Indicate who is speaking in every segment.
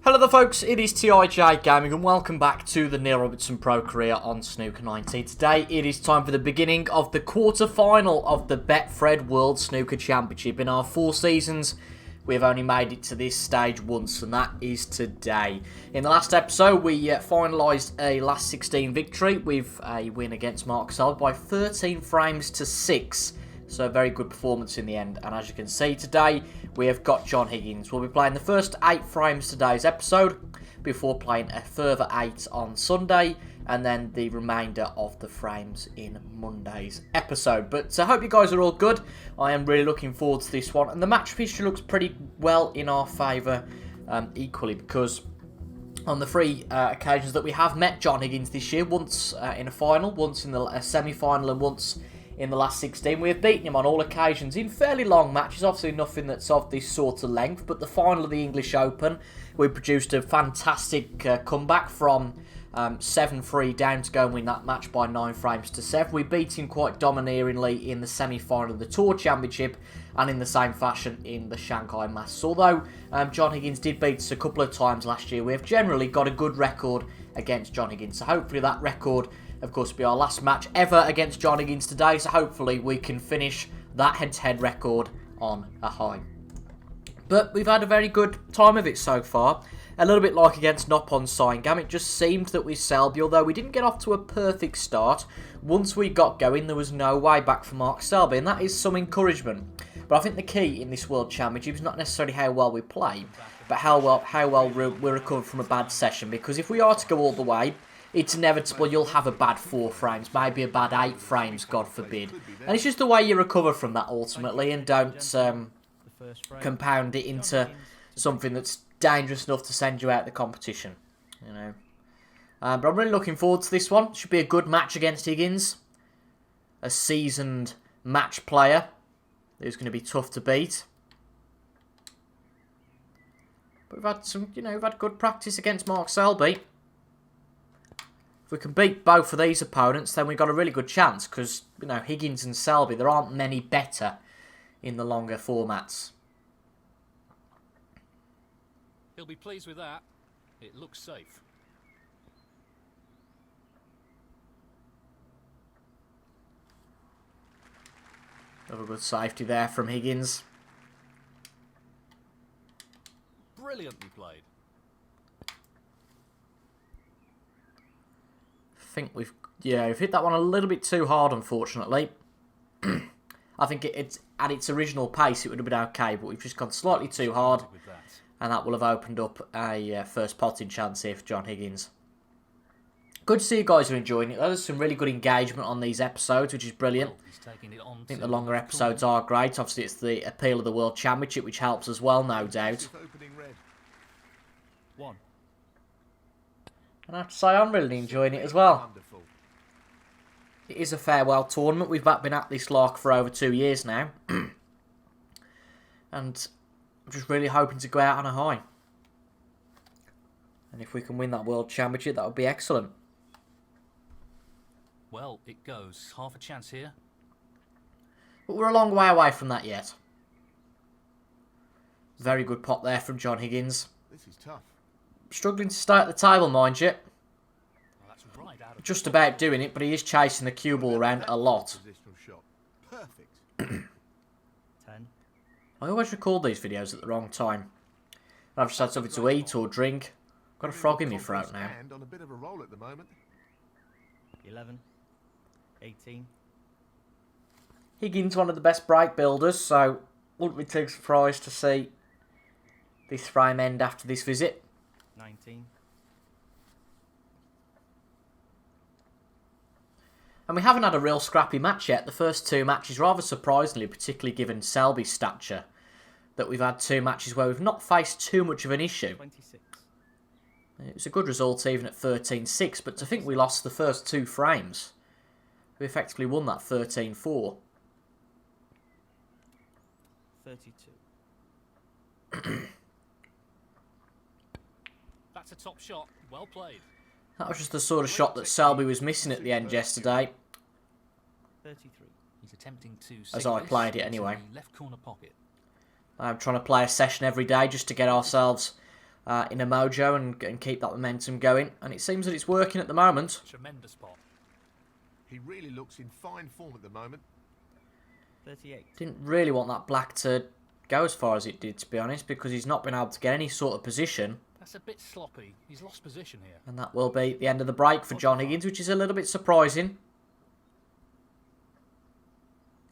Speaker 1: Hello there folks, it is TIJ Gaming and welcome back to the Neil Robertson Pro career on Snooker 19. Today it is time for the beginning of the quarter-final of the Betfred World Snooker Championship. In our 4 seasons, we have only made it to this stage once, and that is today. In the last episode, we finalised a last 16 victory with a win against Mark Selby by 13 frames to 6. So a very good performance in the end. And as you can see today, we have got John Higgins. We'll be playing the first 8 frames today's episode before playing a further 8 on Sunday. And then the remainder of the frames in Monday's episode. But I hope you guys are all good. I am really looking forward to this one. And the match history looks pretty well in our favour equally. Because on the 3 occasions that we have met John Higgins this year, once in a final, once in the semi-final and once in the last 16. We have beaten him on all occasions in fairly long matches, obviously nothing that's of this sort of length, but the final of the English Open, we produced a fantastic comeback from 7-3 down to go and win that match by 9 frames to 7. We beat him quite domineeringly in the semi-final of the Tour Championship and in the same fashion in the Shanghai Masters. Although John Higgins did beat us a couple of times last year, we have generally got a good record against John Higgins, so hopefully that record, of course, will be our last match ever against John Higgins today, so hopefully we can finish that head-to-head record on a high. But we've had a very good time of it so far. A little bit like against Noppon Signgam, it just seemed that with Selby, although we didn't get off to a perfect start, once we got going there was no way back for Mark Selby, and that is some encouragement. But I think the key in this World Championship is not necessarily how well we play, but how well we recover from a bad session, because if we are to go all the way, it's inevitable you'll have a bad 4 frames, maybe a bad 8 frames, God forbid. And it's just the way you recover from that ultimately, and don't compound it into something that's dangerous enough to send you out of the competition. You know. But I'm really looking forward to this one. Should be a good match against Higgins. A seasoned match player who's going to be tough to beat. But we've had some, we've had good practice against Mark Selby. If we can beat both of these opponents, then we've got a really good chance, because, Higgins and Selby, there aren't many better in the longer formats.
Speaker 2: He'll be pleased with that. It looks safe.
Speaker 1: Another good safety there from Higgins.
Speaker 2: Brilliantly played.
Speaker 1: I think we've hit that one a little bit too hard, unfortunately. I think it's at its original pace it would have been okay, but we've just gone slightly too hard, and that will have opened up a first potting chance here for John Higgins. Good to see you guys are enjoying it. There's some really good engagement on these episodes, which is brilliant. I think the longer episodes are great. Obviously, it's the appeal of the World Championship, which helps as well, no doubt. And I have to say, I'm really enjoying it as well. It is a farewell tournament. We've been at this lark for over 2 years now. And I'm just really hoping to go out on a high. And if we can win that World Championship, that would be excellent.
Speaker 2: Well, it goes. Half a chance here.
Speaker 1: But we're a long way away from that yet. Very good pot there from John Higgins.
Speaker 3: This is tough.
Speaker 1: Struggling to stay at the table, mind you. Just about doing it, but he is chasing the cue ball around a lot.
Speaker 3: Perfect.
Speaker 2: 10.
Speaker 1: I always record these videos at the wrong time. I've just had something to eat or drink. Got a frog in my throat now.
Speaker 3: On a bit of a roll at the moment.
Speaker 2: 11. 18.
Speaker 1: Higgins, one of the best break builders, so wouldn't be too surprised to see this frame end after this visit.
Speaker 2: 19.
Speaker 1: And we haven't had a real scrappy match yet. The first 2 matches, rather surprisingly, particularly given Selby's stature, that we've had 2 matches where we've not faced too much of an issue.
Speaker 2: 26.
Speaker 1: It was a good result even at 13-6, but to think we lost the first 2 frames, we effectively won that 13-4.
Speaker 2: 32. That's a top shot. Well played.
Speaker 1: That was just the sort of shot that Selby was missing at the end yesterday.
Speaker 2: 33. He's attempting to
Speaker 1: as I played it anyway.
Speaker 2: Left corner pocket.
Speaker 1: I'm trying to play a session every day just to get ourselves in a mojo and keep that momentum going. And it seems that it's working at the moment.
Speaker 2: Tremendous pot.
Speaker 3: He really looks in fine form at the moment.
Speaker 4: 38.
Speaker 1: Didn't really want that black to go as far as it did, to be honest, because he's not been able to get any sort of position.
Speaker 2: That's a bit sloppy. He's lost position here.
Speaker 1: And that will be the end of the break for John Higgins, which is a little bit surprising.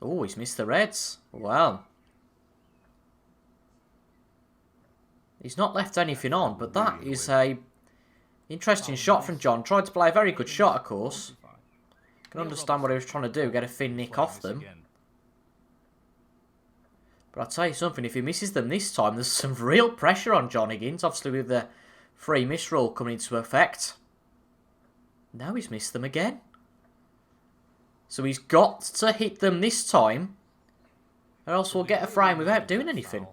Speaker 1: Oh, he's missed the reds. Well. He's not left anything on, but that is a interesting shot from John. Tried to play a very good shot, of course. Can understand what he was trying to do, get a thin nick off them. But I'll tell you something, if he misses them this time, there's some real pressure on John Higgins, obviously with the free miss rule coming into effect. Now he's missed them again. So he's got to hit them this time, or else we'll get a frame without doing anything.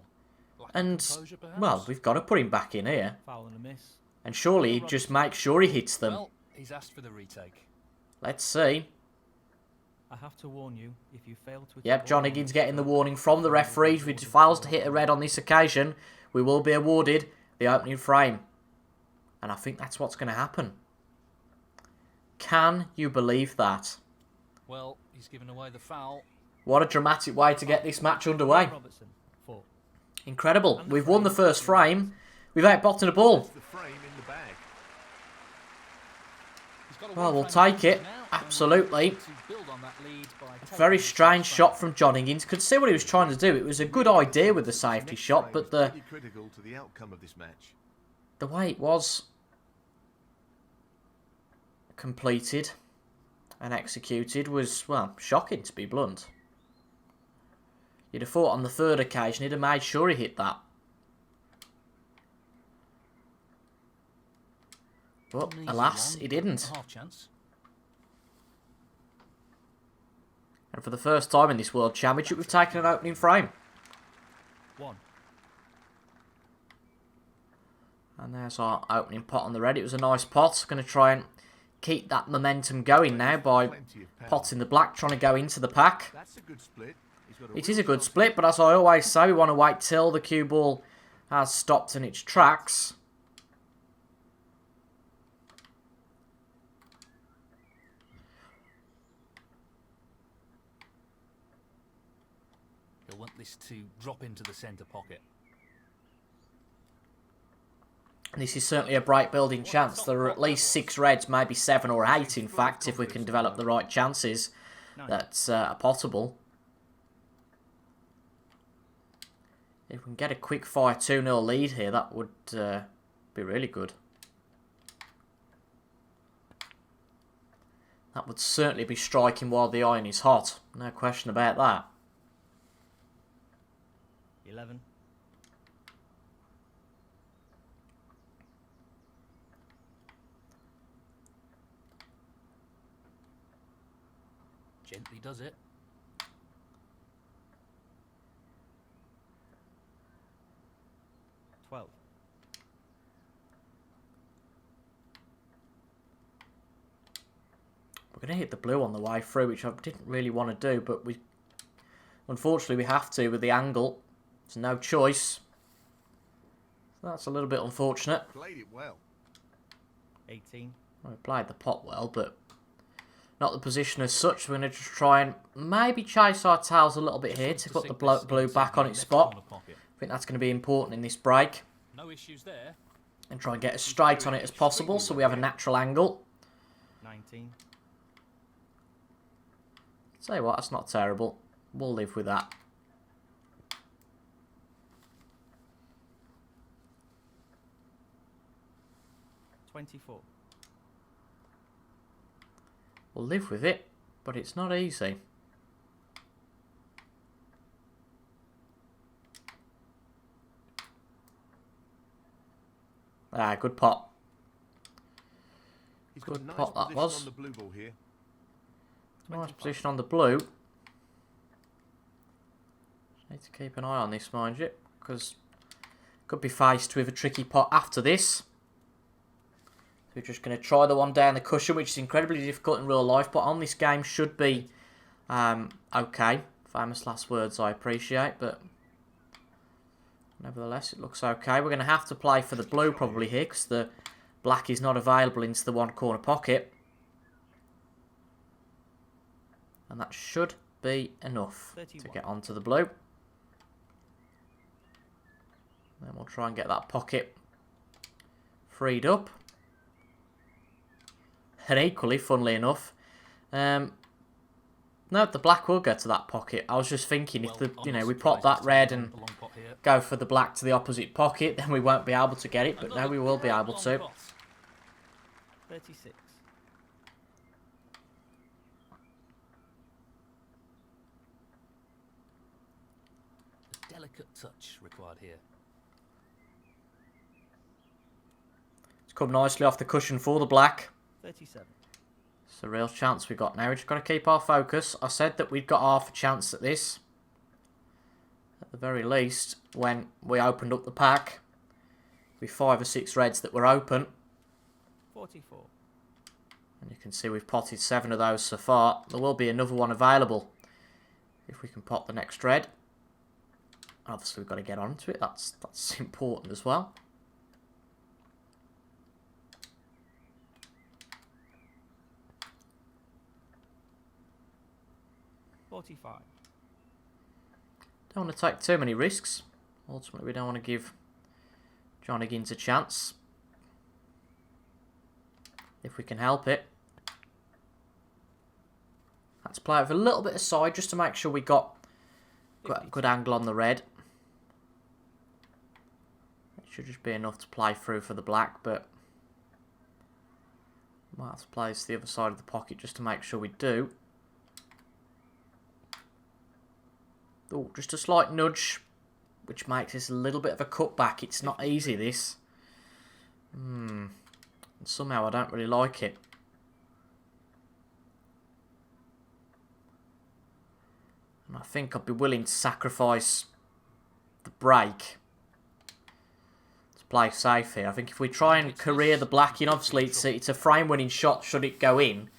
Speaker 1: And, well, we've got to put him back in here.
Speaker 4: Foul and a miss.
Speaker 1: And surely he'd just make sure he hits them.
Speaker 2: Well, he's asked for the retake.
Speaker 1: Let's see.
Speaker 4: I have to warn you, if you fail to...
Speaker 1: Yep, John Higgins getting the warning from the referee. If he fails to hit a red on this occasion, we will be awarded the opening frame. And I think that's what's going to happen. Can you believe that?
Speaker 2: Well, he's given away the foul.
Speaker 1: What a dramatic way to get this match underway.
Speaker 4: Robertson, 4.
Speaker 1: Incredible. We've won the first frame without botting a ball.
Speaker 3: That's the frame in the bag.
Speaker 2: He's got a
Speaker 1: Well, we'll
Speaker 2: one-frame
Speaker 1: take it.
Speaker 2: now.
Speaker 1: Absolutely.
Speaker 2: To build on that lead by taking
Speaker 1: Very
Speaker 2: the
Speaker 1: strange
Speaker 2: first
Speaker 1: shot from John Higgins. Could see what he was trying to do. It was a good idea with the safety
Speaker 3: Next
Speaker 1: shot, but
Speaker 3: frame's
Speaker 1: the
Speaker 3: pretty critical to the outcome of this match.
Speaker 1: way it was completed and executed was, well, shocking to be blunt. You'd have thought on the third occasion he'd have made sure he hit that. But
Speaker 2: An easy
Speaker 1: alas,
Speaker 2: one,
Speaker 1: he didn't.
Speaker 2: a half chance.
Speaker 1: And for the first time in this World Championship, we've taken an opening frame.
Speaker 4: 1.
Speaker 1: And there's our opening pot on the red. It was a nice pot. Going to try and keep that momentum going now by
Speaker 3: Plenty of power.
Speaker 1: potting the black, trying to go into the pack.
Speaker 3: That's a good split. He's got
Speaker 1: It
Speaker 3: real
Speaker 1: is a good
Speaker 3: chance
Speaker 1: split, but as I always say, we want to wait till the cue ball has stopped in its tracks.
Speaker 2: He'll want this to drop into the centre pocket.
Speaker 1: This is certainly a bright building chance. There are at least 6 reds, maybe 7 or 8 in fact, if we can develop the right chances that are possible. If we can get a quick fire 2-0 lead here, that would be really good. That would certainly be striking while the iron is hot. No question about that.
Speaker 4: 11.
Speaker 2: Gently does it.
Speaker 4: 12.
Speaker 1: We're going to hit the blue on the way through, which I didn't really want to do, but unfortunately we have to with the angle. There's no choice. So that's a little bit unfortunate.
Speaker 3: Played it well.
Speaker 4: 18.
Speaker 1: We played the pot well, but not the position as such. We're going to just try and maybe chase our tails a little bit here to put the blue back on its spot. I think that's going to be important in this break.
Speaker 2: No issues there.
Speaker 1: And try and get as straight on it as possible so we have a natural angle.
Speaker 4: 19.
Speaker 1: Tell you what, that's not terrible. We'll live with that.
Speaker 4: $24.
Speaker 1: We'll live with it, but it's not easy. Ah, good pot.
Speaker 3: He's got a
Speaker 1: Good
Speaker 3: nice
Speaker 1: pot that
Speaker 3: position
Speaker 1: was.
Speaker 3: on the blue ball here.
Speaker 1: Nice position on the blue. Need to keep an eye on this, mind you, because could be faced with a tricky pot after this. So we're just going to try the one down the cushion, which is incredibly difficult in real life, but on this game should be okay. Famous last words, I appreciate, but Nevertheless, it looks okay. We're going to have to play for the blue probably here because the black is not available into the one corner pocket. And that should be enough
Speaker 4: 31.
Speaker 1: to get onto the blue. Then we'll try and get that pocket freed up. And equally, funnily enough, no, the black will go to that pocket. I was just thinking if we pop that red and go for the black to the opposite pocket, then we won't be able to get it. But now we will be able to.
Speaker 4: 36.
Speaker 2: A delicate touch required here.
Speaker 1: It's come nicely off the cushion for the black.
Speaker 4: 37.
Speaker 1: It's a real chance we got now. We've just got to keep our focus. I said that we'd got half a chance at this. At the very least, when we opened up the pack, with 5 or 6 reds that were open.
Speaker 4: 44.
Speaker 1: And you can see we've potted 7 of those so far. There will be another one available if we can pot the next red. Obviously, we've got to get onto it. That's important as well.
Speaker 4: $45.
Speaker 1: Don't want to take too many risks. Ultimately, we don't want to give John Higgins a chance. If we can help it. Let's play it with a little bit of side just to make sure we got a good angle on the red. It should just be enough to play through for the black, but might have to play to the other side of the pocket just to make sure we do. Oh, just a slight nudge, which makes this a little bit of a cutback. It's not easy, this. And somehow I don't really like it. And I think I'd be willing to sacrifice the break to play safe here. I think if we try and career the black in, obviously it's a frame-winning shot should it go in.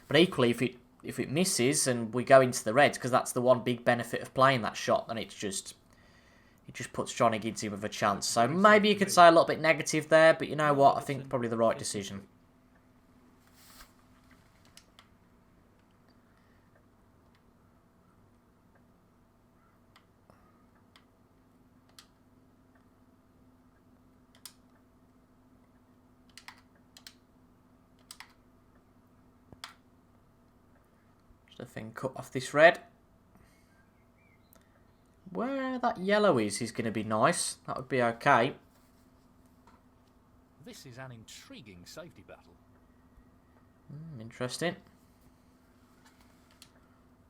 Speaker 1: But equally, if it misses and we go into the reds, because that's the one big benefit of playing that shot, then it just puts John Higgins in with a chance. So maybe you could say a little bit negative there, but you know what? I think probably the right decision. Just a thing cut off this red. Where that yellow is going to be nice. That would be okay.
Speaker 2: This is an intriguing safety battle.
Speaker 1: Interesting.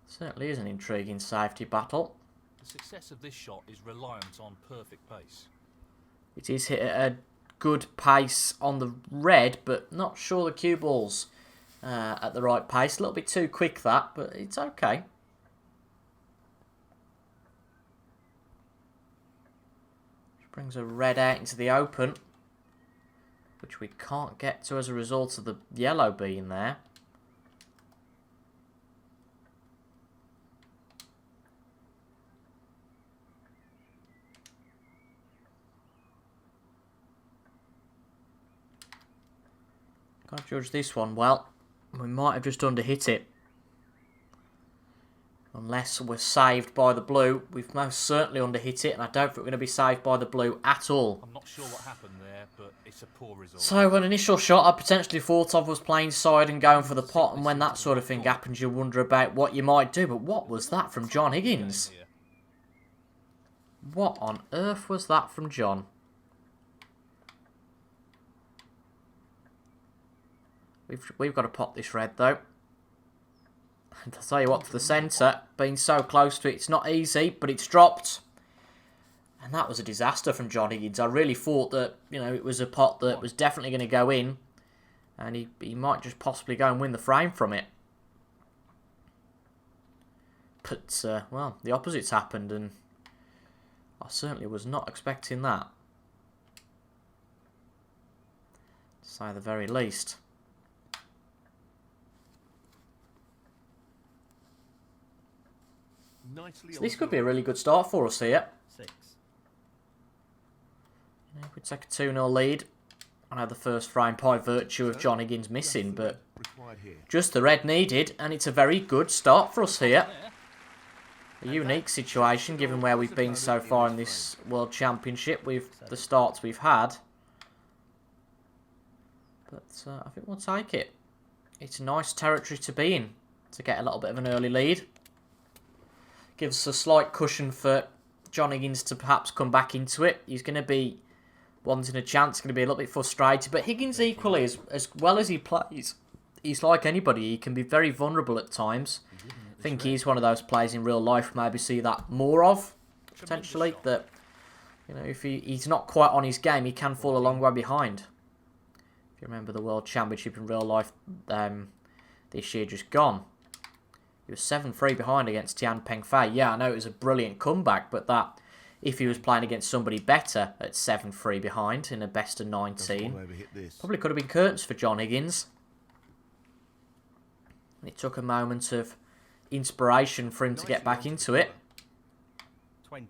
Speaker 1: Certainly is an intriguing safety battle.
Speaker 2: The success of this shot is reliant on perfect pace.
Speaker 1: It is hit at a good pace on the red, but not sure the cue ball's at the right pace. A little bit too quick that, but it's okay. Which brings a red out into the open, which we can't get to as a result of the yellow being there. Can't judge this one. Well, we might have just underhit it. Unless we're saved by the blue. We've most certainly underhit it, and I don't think we're going to be saved by the blue at all.
Speaker 2: I'm not sure what happened there, but it's a poor result.
Speaker 1: So, an initial shot I potentially thought of was playing side and going for the pot, and when that sort of thing happens, you wonder about what you might do. But what was that from John Higgins? What on earth was that from John? We've got to pot this red, though. And I'll tell you what, to the centre, being so close to it, it's not easy, but it's dropped. And that was a disaster from John Higgins. I really thought that, it was a pot that was definitely going to go in. And he might just possibly go and win the frame from it. But, well, the opposite's happened, and I certainly was not expecting that. To say the very least.
Speaker 3: Nicely
Speaker 1: So this could be a really good start for us here.
Speaker 4: 6.
Speaker 1: take a 2-0 lead. I know the first frame by virtue of John Higgins missing, but just the red needed, and it's a very good start for us here. A unique situation given where we've been so far in this World Championship with the starts we've had. But I think we'll take it. It's a nice territory to be in, to get a little bit of an early lead. Gives us a slight cushion for John Higgins to perhaps come back into it. He's going to be wanting a chance, going to be a little bit frustrated. But Higgins equally, as well as he plays, he's like anybody. He can be very vulnerable at times. I think he's one of those players in real life maybe see that more of, potentially. That, you know, if he's not quite on his game, he can fall a long way behind. If you remember the World Championship in real life this year just gone. He was 7-3 behind against Tian Pengfei. Yeah, I know it was a brilliant comeback, but that, if he was playing against somebody better at 7-3 behind in a best of 19, probably could have been curtains for John Higgins. And it took a moment of inspiration for him to get back into it.
Speaker 4: 20.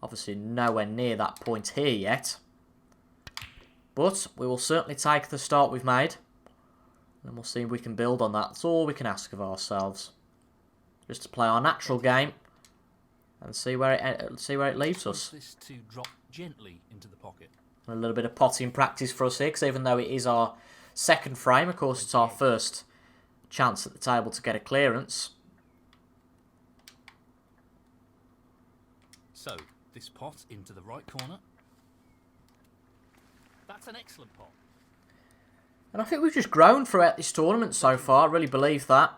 Speaker 1: Obviously nowhere near that point here yet. But we will certainly take the start we've made. And we'll see if we can build on that. That's all we can ask of ourselves. Just to play our natural game and see where it leaves us.
Speaker 2: This to drop gently into the pocket.
Speaker 1: A little bit of potting practice for us here, because even though it is our second frame, of course it's our first chance at the table to get a clearance.
Speaker 2: So, this pot into the right corner. That's an excellent pot.
Speaker 1: And I think we've just grown throughout this tournament so far. I really believe that.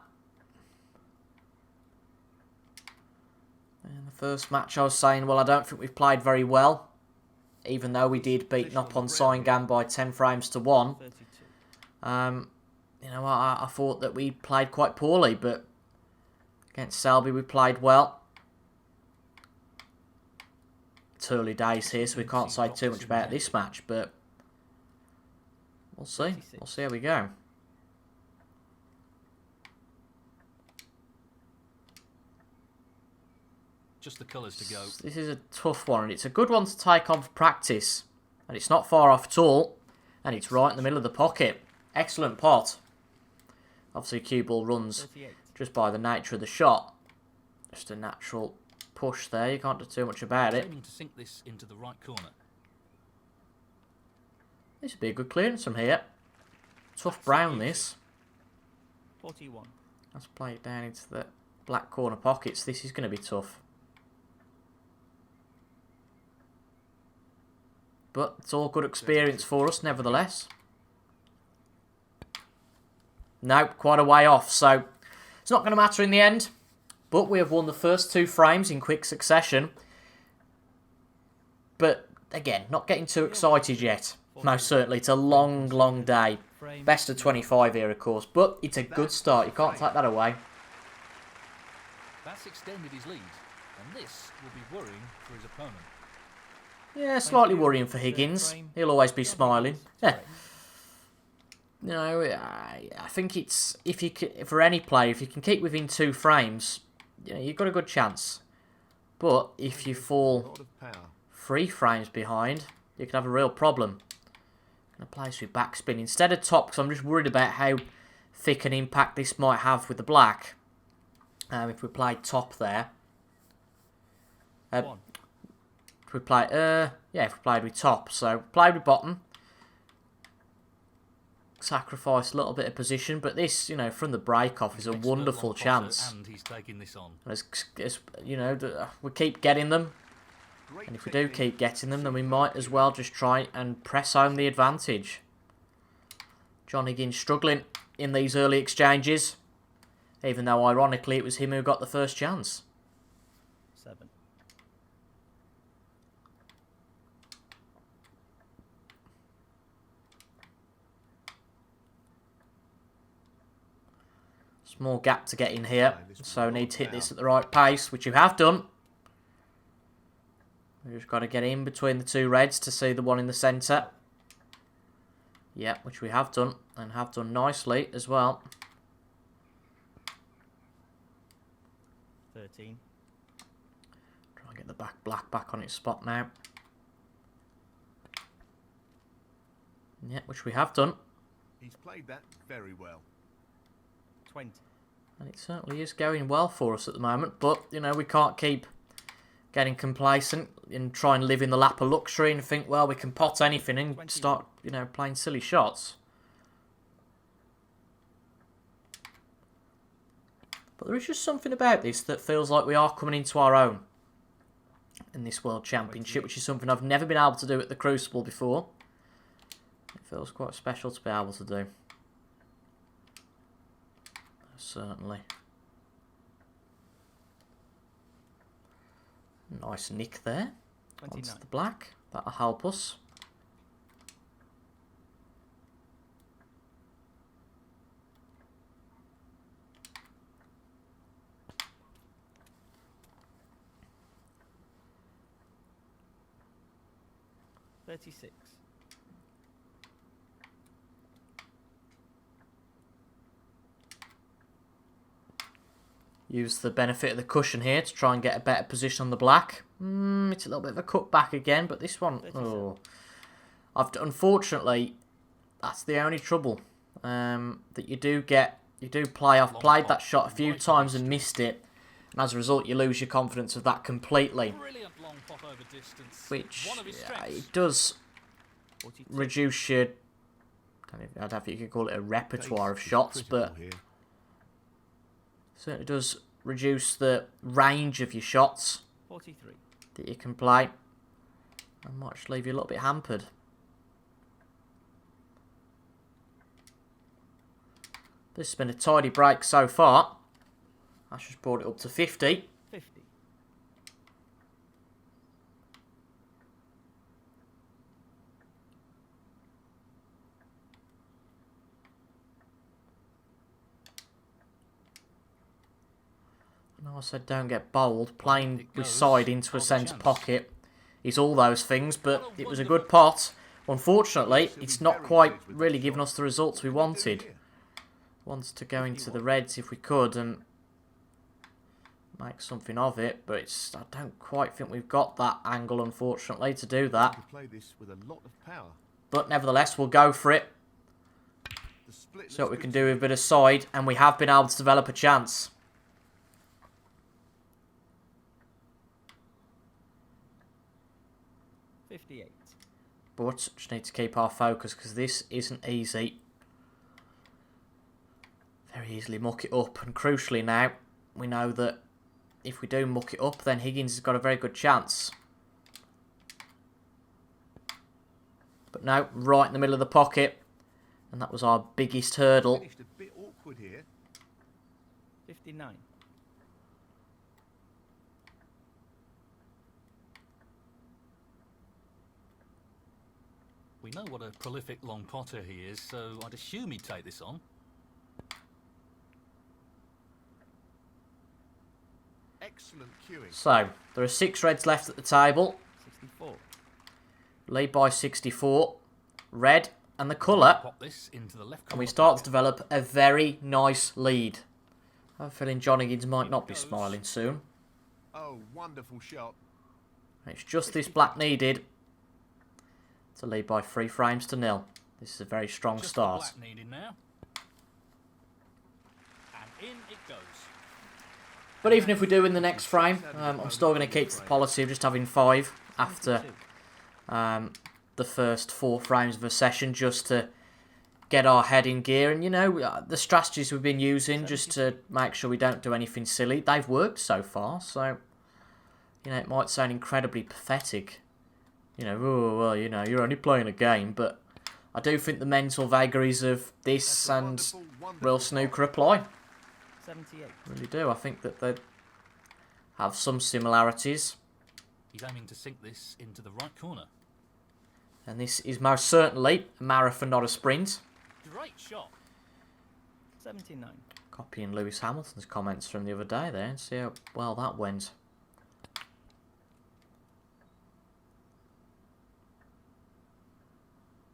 Speaker 1: In the first match I was saying, well, I don't think we've played very well. Even though we did beat Noppon Saingan by 10 frames to 1. You know, I thought that we played quite poorly, but against Selby we played well. It's early days here, so we can't say too much about this match, but we'll see. We'll see how we go.
Speaker 2: Just the colours to go.
Speaker 1: This is a tough one, and it's a good one to take on for practice. And it's not far off at all, and it's right in the middle of the pocket. Excellent pot. Obviously, cue ball runs
Speaker 4: 38.
Speaker 1: just by the nature of the shot. Just a natural push there. You can't do too much about it.
Speaker 2: Aiming to sink this into the right corner.
Speaker 1: This would be a good clearance from here. Tough brown, this.
Speaker 4: 41.
Speaker 1: Let's play it down into the black corner pockets. This is going to be tough. But it's all good experience for us, nevertheless. No, quite a way off, so it's not going to matter in the end. But we have won the first 2 frames in quick succession. But, again, not getting too excited yet. Most certainly, it's a long, long day. Best of 25 here, of course. But it's a good start. You can't take that away.
Speaker 2: That's extended his lead, and this will be worrying for his opponent.
Speaker 1: Yeah, slightly worrying for Higgins. He'll always be smiling. Yeah. You know, I think it's, if you can, for any player, if you can keep within 2 frames, you know, you've got a good chance. But if you fall 3 frames behind, you can have a real problem. I'm going to play this with backspin instead of top, because I'm just worried about how thick an impact this might have with the black. If we played top there. If we play, yeah, if we played with top. So, played with bottom. Sacrifice a little bit of position, but this, you know, from the break off is a wonderful chance.
Speaker 2: And he's taking this on.
Speaker 1: As you know, we keep getting them, and if we do keep getting them, then we might as well just try and press home the advantage. John Higgins struggling in these early exchanges, even though ironically it was him who got the first chance.
Speaker 4: 7.
Speaker 1: Small gap to get in here, so need to hit this at the right pace, which you have done. We've just got to get in between the 2 reds to see the one in the centre. Yeah, which we have done, and have done nicely as well.
Speaker 4: 13.
Speaker 1: Try and get the black back on its spot now. Yeah, which we have done.
Speaker 3: He's played that very well.
Speaker 4: 20.
Speaker 1: And it certainly is going well for us at the moment. But, you know, we can't keep getting complacent and try and live in the lap of luxury and think, well, we can pot anything and start, you know, playing silly shots. But there is just something about this that feels like we are coming into our own in this World Championship, which is something I've never been able to do at the Crucible before. It feels quite special to be able to do. Certainly. Nice nick there.
Speaker 4: 29.
Speaker 1: Onto the black. That'll help us.
Speaker 4: $36.
Speaker 1: Use the benefit of the cushion here to try and get a better position on the black. It's a little bit of a cut back again, but this one, oh, unfortunately, that's the only trouble that you do get. You do play. I've played that shot a few times and missed it, and as a result, you lose your confidence of that completely.
Speaker 2: Brilliant long pop over distance.
Speaker 1: Which
Speaker 2: One of his strengths.
Speaker 1: it does
Speaker 4: 42.
Speaker 1: reduce your. I don't know if you could call it a repertoire of shots, but
Speaker 3: Here.
Speaker 1: certainly does reduce the range of your shots
Speaker 4: 43.
Speaker 1: that you can play, and might just leave you a little bit hampered. This has been a tidy break so far. That's just brought it up to 50.
Speaker 4: 50.
Speaker 1: No, I said don't get bold. Playing
Speaker 2: It
Speaker 1: with
Speaker 2: goes.
Speaker 1: side into a
Speaker 2: Half a
Speaker 1: centre
Speaker 2: chance.
Speaker 1: pocket is all those things, but it was a good pot. Unfortunately, it's not quite really giving us the results we wanted. Wanted to go into the reds if we could and make something of it, but it's, I don't quite think we've got that angle, unfortunately, to do that.
Speaker 3: To play this with a lot of power.
Speaker 1: But nevertheless, we'll go for it.
Speaker 3: The split
Speaker 1: See what we
Speaker 3: looks
Speaker 1: can
Speaker 3: good
Speaker 1: do with a bit of side, and we have been able to develop a chance.
Speaker 4: $58.
Speaker 1: But just need to keep our focus because this isn't easy. Very easily muck it up, and crucially now, we know that if we do muck it up, then Higgins has got a very good chance. But no, right in the middle of the pocket, and that was our biggest hurdle.
Speaker 3: Finished a bit awkward here.
Speaker 4: 59.
Speaker 2: We know what a prolific long potter he is, so I'd assume he'd take this on.
Speaker 3: Excellent cueing.
Speaker 1: So, there are 6 reds left at the table.
Speaker 4: 64.
Speaker 1: Lead by 64. Red and the colour.
Speaker 2: Pop this into the left
Speaker 1: And
Speaker 2: corner
Speaker 1: we start to
Speaker 2: pocket.
Speaker 1: develop a very nice lead. I have a feeling John Higgins might not be smiling soon.
Speaker 3: Oh, wonderful shot.
Speaker 1: It's just this black needed to lead by 3 frames to 0. This is a very strong
Speaker 2: Just
Speaker 1: start.
Speaker 2: the black needed now. And in it goes.
Speaker 1: But even if we do in the next frame, I'm still going to keep to the policy of just having 5 after
Speaker 4: 72.
Speaker 1: the first 4 frames of a session, just to get our head in gear. And, you know, the strategies we've been using just to make sure we don't do anything silly, they've worked so far. So, you know, it might sound incredibly pathetic. You know, oh, well, you know, you're only playing a game. But I do think the mental vagaries of this
Speaker 3: That's a
Speaker 1: and
Speaker 3: wonderful, wonderful
Speaker 1: real
Speaker 3: shot.
Speaker 1: snooker apply.
Speaker 4: 78.
Speaker 1: Really do. I think that they have some similarities.
Speaker 2: He's aiming to sink this into the right corner.
Speaker 1: And this is most certainly a marathon, not a sprint.
Speaker 2: Great shot.
Speaker 4: 79.
Speaker 1: Copying Lewis Hamilton's comments from the other day there and see how well that went.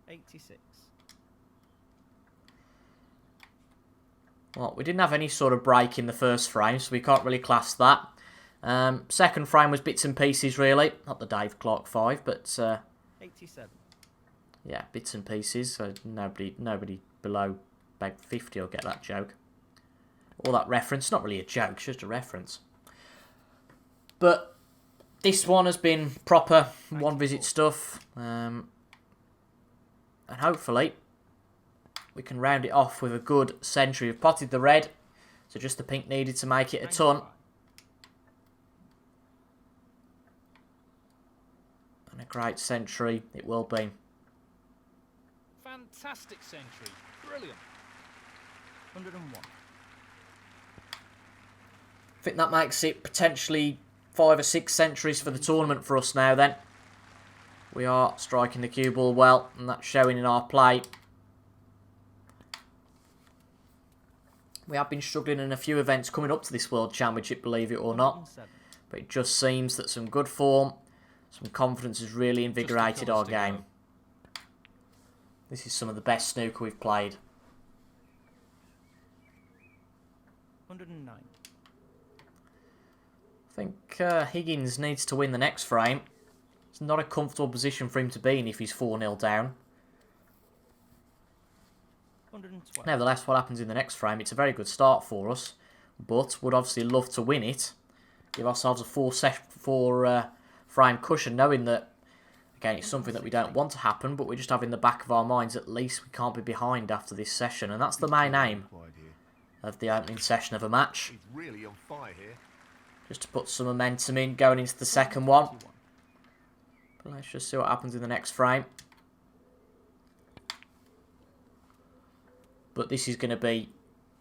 Speaker 4: $86.
Speaker 1: Well, we didn't have any sort of break in the first frame, so we can't really class that. Second frame was bits and pieces, really. Not the Dave Clark 5, but
Speaker 4: 87.
Speaker 1: Yeah, bits and pieces. So nobody below about 50 will get that joke. Or that reference. Not really a joke, it's just a reference. But this one has been proper one visit stuff. And hopefully we can round it off with a good century. We've potted the red, so just the pink needed to make it a ton. And a great century it will be.
Speaker 2: Fantastic century. Brilliant.
Speaker 4: 101.
Speaker 1: I think that makes it potentially 5 or 6 centuries for the tournament for us now then. We are striking the cue ball well, and that's showing in our play. We have been struggling in a few events coming up to this World Championship, believe it or not. But it just seems that some good form, some confidence has really invigorated our game. This is some of the best snooker we've played.
Speaker 4: 109.
Speaker 1: I think Higgins needs to win the next frame. It's not a comfortable position for him to be in if he's 4-0 down.
Speaker 4: 112.
Speaker 1: Nevertheless, what happens in the next frame, it's a very good start for us. But would obviously love to win it. Give ourselves a 4 frame cushion, knowing that, again, it's something that we don't want to happen, but we just have in the back of our minds at least we can't be behind after this session. And that's the main aim of the opening session of a match.
Speaker 3: He's really on fire here.
Speaker 1: Just to put some momentum in going into the second one. But let's just see what happens in the next frame. But this is going to be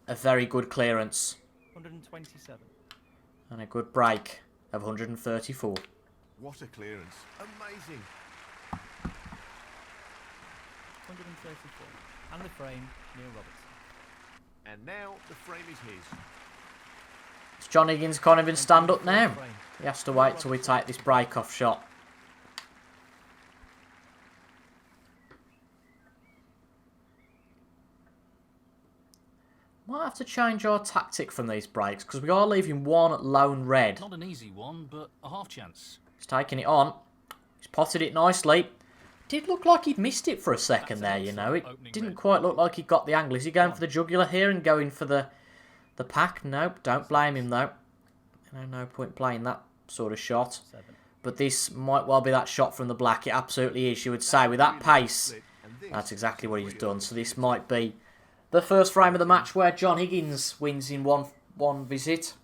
Speaker 1: a very good clearance.
Speaker 4: 127.
Speaker 1: And a good break of 134.
Speaker 3: What a clearance. Amazing.
Speaker 4: 134. And the frame near Robertson.
Speaker 3: And now the frame is his.
Speaker 1: Does John Higgins can't even stand up now? He has to wait till we take this break-off shot. Might have to change our tactic from these breaks, because we are leaving one lone red.
Speaker 2: Not an easy one, but a half chance.
Speaker 1: He's taking it on. He's potted it nicely. Did look like he'd missed it for a second there, you know. It didn't quite look like he got the angle. Is he going for the jugular here and going for the pack? Nope, don't blame him though. No point playing that sort of shot. But this might well be that shot from the black. It absolutely is, you would say. With that pace, that's exactly what he's done. So this might be the first frame of the match where John Higgins wins in one visit.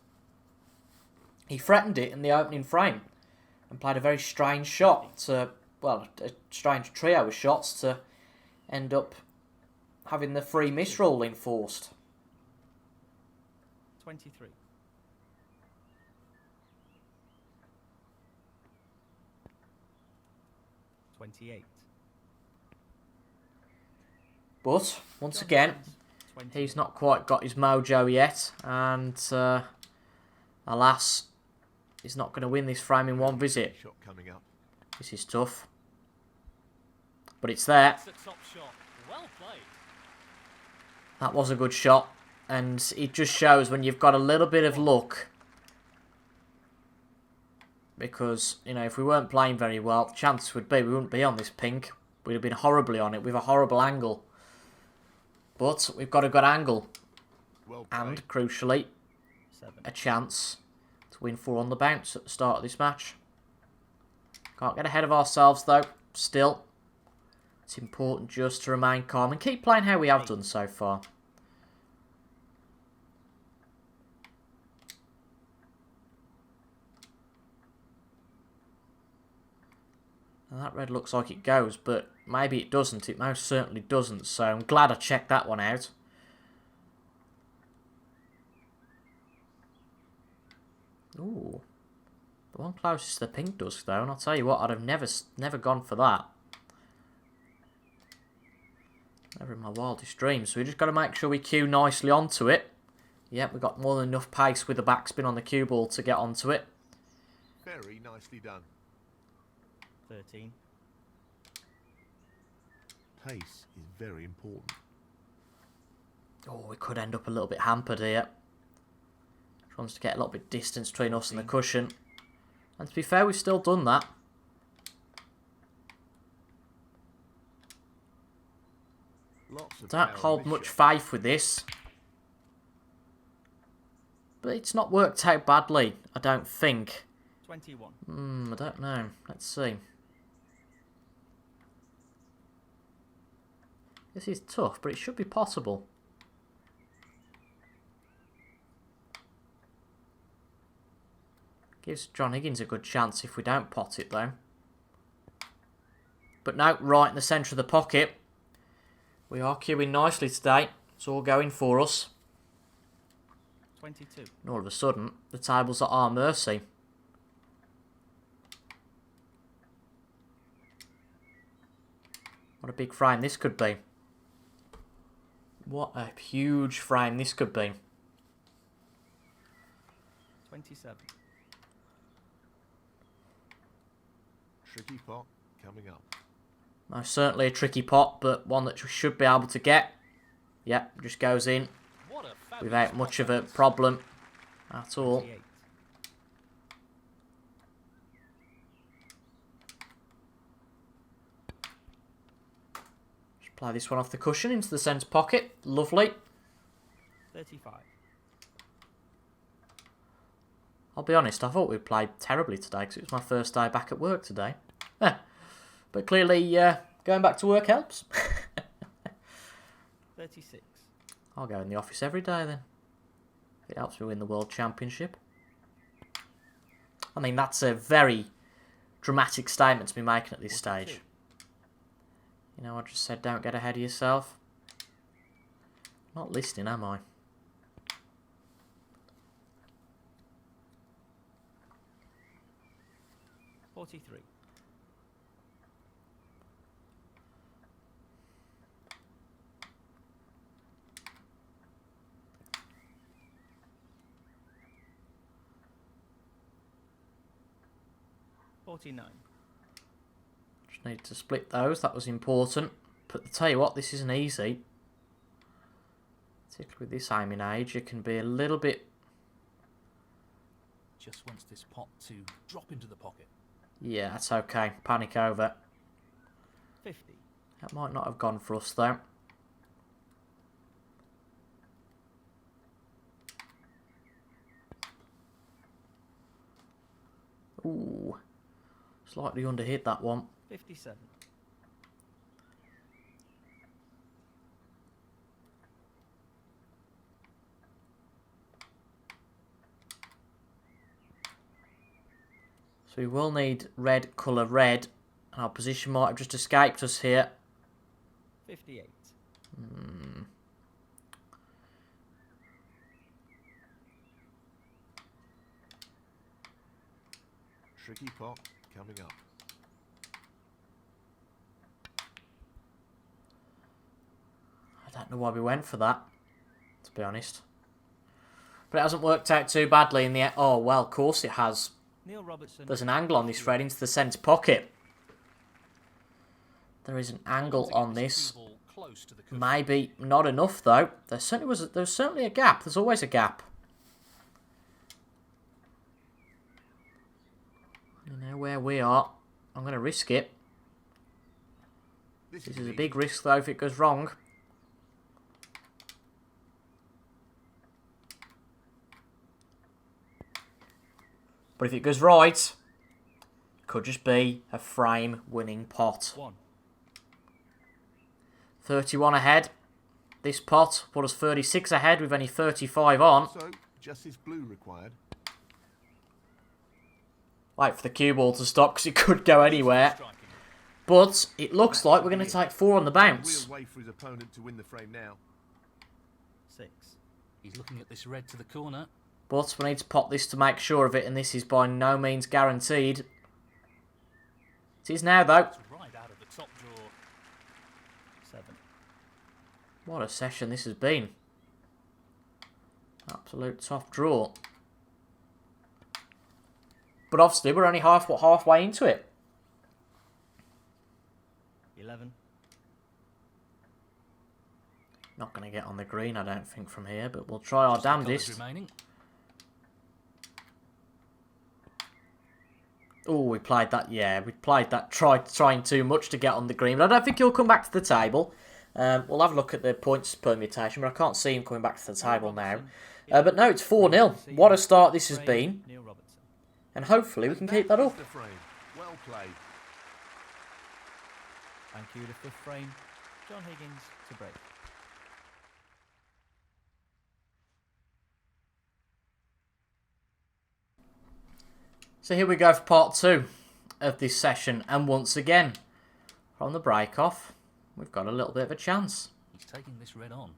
Speaker 1: He threatened it in the opening frame and played a very strange shot to, well, a strange trio of shots to end up having the free miss rule enforced.
Speaker 4: 23. 28.
Speaker 1: But, once again, he's not quite got his mojo yet, and alas, he's not going to win this frame in one visit.
Speaker 3: Shot coming up.
Speaker 1: This is tough. But it's there.
Speaker 2: That's a top shot. Well played.
Speaker 1: That was a good shot, and it just shows when you've got a little bit of luck. Because, you know, if we weren't playing very well, the chances would be we wouldn't be on this pink. We'd have been horribly on it with a horrible angle. But we've got a good angle.
Speaker 3: Well played.
Speaker 1: And, crucially,
Speaker 4: 7.
Speaker 1: a chance to win 4 on the bounce at the start of this match. Can't get ahead of ourselves, though. Still, it's important just to remain calm and keep playing how we have done so far. Now that red looks like it goes, but maybe it doesn't. It most certainly doesn't, so I'm glad I checked that one out. Ooh. The one closest to the pink does, though, and I'll tell you what, I'd have never gone for that. Never in my wildest dreams. So we just got to make sure we cue nicely onto it. Yep, we've got more than enough pace with the backspin on the cue ball to get onto it.
Speaker 3: Very nicely done.
Speaker 4: 13.
Speaker 3: Pace is very important.
Speaker 1: Oh, we could end up a little bit hampered here. Just wants to get a little bit distance between us and the cushion. And to be fair, we've still done that.
Speaker 3: Lots of
Speaker 1: Don't
Speaker 3: power
Speaker 1: hold
Speaker 3: this
Speaker 1: much
Speaker 3: shot.
Speaker 1: faith with this. But it's not worked out badly, I don't think.
Speaker 4: 21.
Speaker 1: I don't know. Let's see. This is tough, but it should be possible. Gives John Higgins a good chance if we don't pot it, though. But no, right in the centre of the pocket. We are queuing nicely today. It's all going for us.
Speaker 4: 22.
Speaker 1: And all of a sudden, the table's at our mercy. What a big frame this could be. What a huge frame this could be.
Speaker 4: 27.
Speaker 3: Tricky pot coming up.
Speaker 1: Most certainly a tricky pot, but one that we should be able to get. Yep, just goes in
Speaker 2: What a fabulous
Speaker 1: without much
Speaker 2: pot
Speaker 1: of a
Speaker 2: that is.
Speaker 1: problem at all.
Speaker 4: 28.
Speaker 1: Just play this one off the cushion into the centre pocket. Lovely.
Speaker 4: 35.
Speaker 1: I'll be honest, I thought we played terribly today because it was my first day back at work today. But clearly, going back to work helps.
Speaker 4: 36.
Speaker 1: I'll go in the office every day then. It helps me win the World Championship. I mean, that's a very dramatic statement to be making at this stage. You know, I just said don't get ahead of yourself. Not listening, am I?
Speaker 4: $43. $49.
Speaker 1: Just need to split those. That was important. But I tell you what, this isn't easy. Particularly with this aiming age, you can be a little bit...
Speaker 2: Just wants this pot to drop into the pocket.
Speaker 1: Yeah, that's okay. Panic over.
Speaker 4: 50.
Speaker 1: That might not have gone for us, though. Ooh. Slightly underhit that one.
Speaker 4: 57.
Speaker 1: So we will need red colour red. And our position might have just escaped us here.
Speaker 4: 58.
Speaker 3: Tricky pot coming up.
Speaker 1: I don't know why we went for that, to be honest. But it hasn't worked out too badly in the... Oh, well, of course it has.
Speaker 4: Neil Robertson.
Speaker 1: There's an angle on this red into the centre pocket. There is an angle on this.
Speaker 2: Cue ball close to the cushion.
Speaker 1: Maybe not enough, though. There was certainly a gap. There's always a gap. You know where we are. I'm going to risk it. This is a big risk, though, if it goes wrong. But if it goes right, could just be a frame-winning pot.
Speaker 4: 1.
Speaker 1: 31 ahead. This pot put us 36 ahead with only 35 on.
Speaker 3: So, just this blue required.
Speaker 1: Wait for the cue ball to stop because it could go anywhere.
Speaker 2: Striking.
Speaker 1: But it looks like we're going to take 4 on the bounce.
Speaker 3: Real way for his opponent to win the frame now.
Speaker 4: 6.
Speaker 2: He's looking at this red to the corner.
Speaker 1: But we need to pot this to make sure of it, and this is by no means guaranteed. It is now, though.
Speaker 2: It's right out of the top drawer.
Speaker 4: 7.
Speaker 1: What a session this has been. Absolute top draw. But obviously, we're only halfway into it.
Speaker 4: 11.
Speaker 1: Not going to get on the green, I don't think, from here, but we'll try our
Speaker 2: Just the colours
Speaker 1: damnedest.
Speaker 2: remaining.
Speaker 1: Oh, we played that, yeah, we played that, trying too much to get on the green, but I don't think he'll come back to the table. We'll have a look at the points permutation, but I can't see him coming back to the table now. But no, it's 4-0. What a start this has been. And hopefully we can keep that up.
Speaker 3: Well played.
Speaker 4: Thank you. The fifth frame. John Higgins to break.
Speaker 1: So here we go for part 2 of this session. And once again, from the break-off, we've got a little bit of a chance.
Speaker 2: He's taking this red on.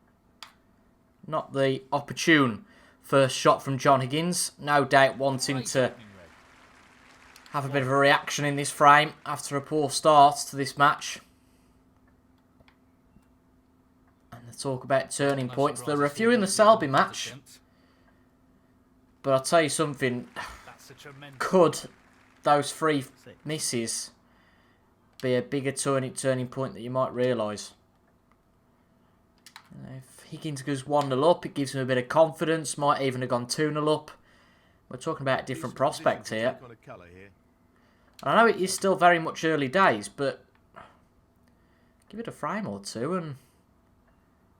Speaker 1: Not the opportune first shot from John Higgins. No doubt wanting to have a bit of a reaction in this frame after a poor start to this match. And they talk about turning points. There were a few in the Selby match. But I'll tell you something. Could those 3 misses be a bigger turning point that you might realise? If Higgins goes 1-0 up, it gives him a bit of confidence. Might even have gone 2-0 up. We're talking about a different prospect here. And I know it is still very much early days, but give it a frame or two and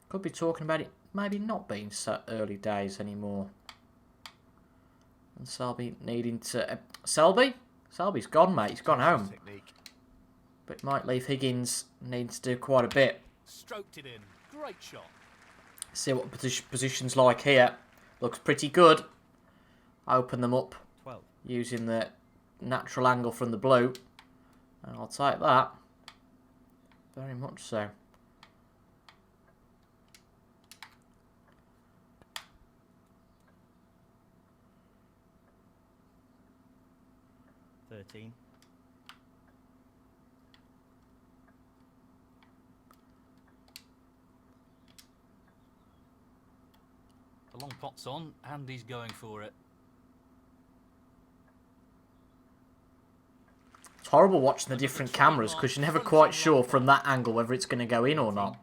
Speaker 1: could be talking about it maybe not being so early days anymore. And Selby needing to... Selby? Selby's gone, mate. He's gone home. But it might leave Higgins needing to do quite a bit.
Speaker 2: Stroked it in. Great shot.
Speaker 1: See what position's like here. Looks pretty good. Open them up
Speaker 4: 12.
Speaker 1: Using the natural angle from the blue. And I'll take that. Very much so.
Speaker 4: The
Speaker 2: long pot's on, and he's going for it.
Speaker 1: It's horrible watching the different cameras because you're never quite sure from that angle whether it's going to go in or not.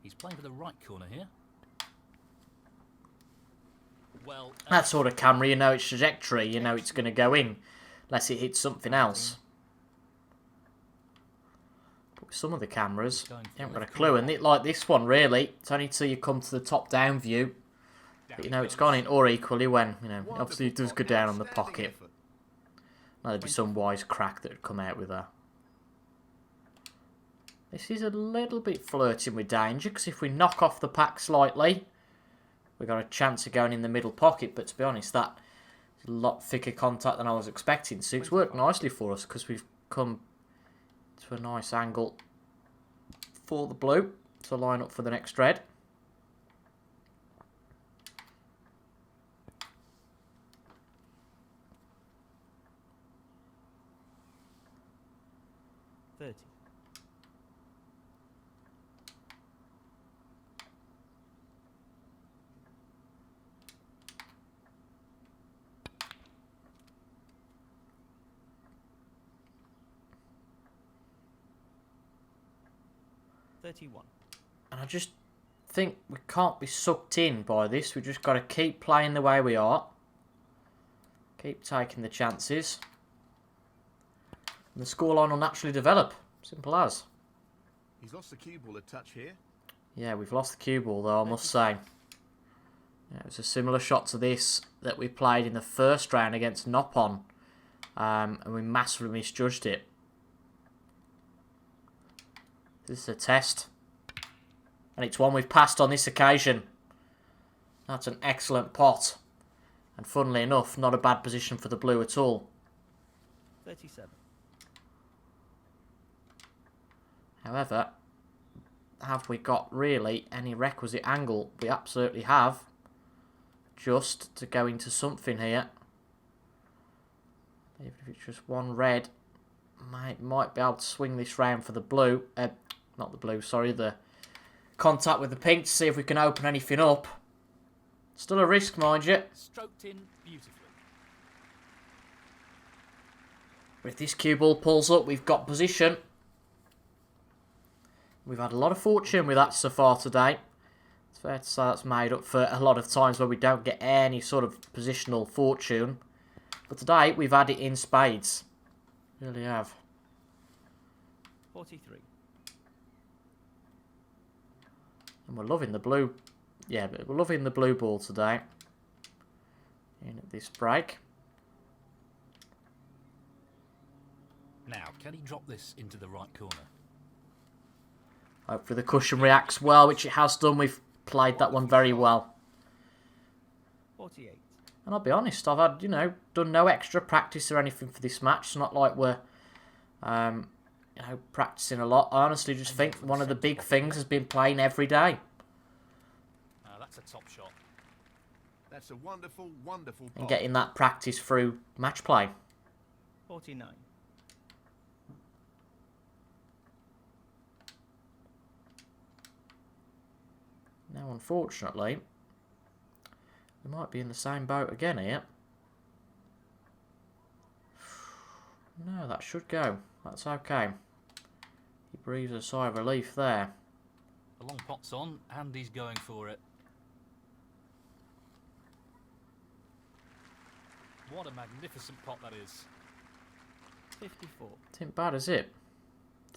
Speaker 2: He's playing for the right corner here. Well,
Speaker 1: That sort of camera, you know its trajectory, you know it's going to go in, unless it hits something else. But with some of the cameras, you haven't got a clue, and like this one, really, it's only until you come to the top-down view that you know it's gone in, or equally when, you know, obviously it does go down on the pocket. Now, there'd be some wise crack that would come out with that. This is a little bit flirting with danger, because if we knock off the pack slightly, we've got a chance of going in the middle pocket, but to be honest, that is a lot thicker contact than I was expecting. So it's worked nicely for us because we've come to a nice angle for the blue to line up for the next red. And I just think we can't be sucked in by this. We've just got to keep playing the way we are. Keep taking the chances. And the scoreline will naturally develop. Simple as.
Speaker 3: He's lost the cue ball a touch here.
Speaker 1: Yeah, we've lost the cue ball though, I must say. Yeah, it was a similar shot to this that we played in the first round against Nopon. And we massively misjudged it. This is a test. And it's one we've passed on this occasion. That's an excellent pot. And funnily enough, not a bad position for the blue at all.
Speaker 4: 37.
Speaker 1: However, have we got really any requisite angle? We absolutely have. Just to go into something here. Even if it's just one red, might be able to swing this round for the blue. Not the blue, sorry, the contact with the pink to see if we can open anything up. Still a risk, mind you.
Speaker 2: Stroked in beautifully.
Speaker 1: If this cue ball pulls up, we've got position. We've had a lot of fortune with that so far today. It's fair to say that's made up for a lot of times where we don't get any sort of positional fortune. But today, we've had it in spades. Really have.
Speaker 4: 43.
Speaker 1: And we're loving the blue. Yeah, but we're loving the blue ball today. In at this break.
Speaker 2: Now, can he drop this into the right corner?
Speaker 1: Hopefully the cushion reacts well, which it has done. We've played that one very well.
Speaker 4: 48.
Speaker 1: And I'll be honest, I've had, done no extra practice or anything for this match. It's not like we're, practicing a lot. I honestly just think one of the big things has been playing every day.
Speaker 2: That's a top shot.
Speaker 3: That's a wonderful, wonderful
Speaker 1: And
Speaker 3: ball.
Speaker 1: getting that practice through match play.
Speaker 4: 49.
Speaker 1: Now, unfortunately, we might be in the same boat again here. No, that should go. That's okay. He breathes a sigh of relief there.
Speaker 2: The long pot's on, and he's going for it. What a magnificent pot that is.
Speaker 4: 54.
Speaker 1: Tisn't bad, is it?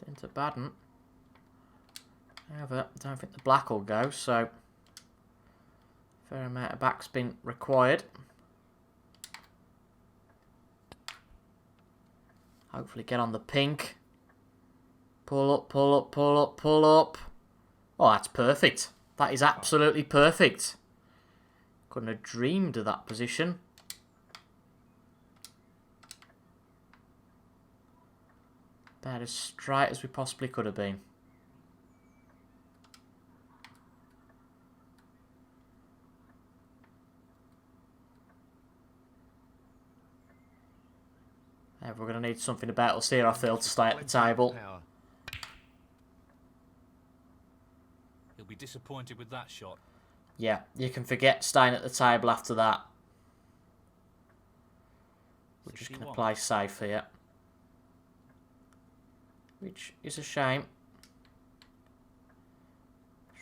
Speaker 1: Tisn't a bad one. However, I don't think the black will go, so fair amount of backspin required. Hopefully get on the pink. Pull up, pull up, pull up, pull up. Oh, that's perfect. That is absolutely perfect. Couldn't have dreamed of that position. About as straight as we possibly could have been. We're going to need something about us here, I feel, to stay at the table.
Speaker 2: He'll be disappointed with that shot.
Speaker 1: Yeah, you can forget staying at the table after that. We're just going to play safe here. Which is a shame.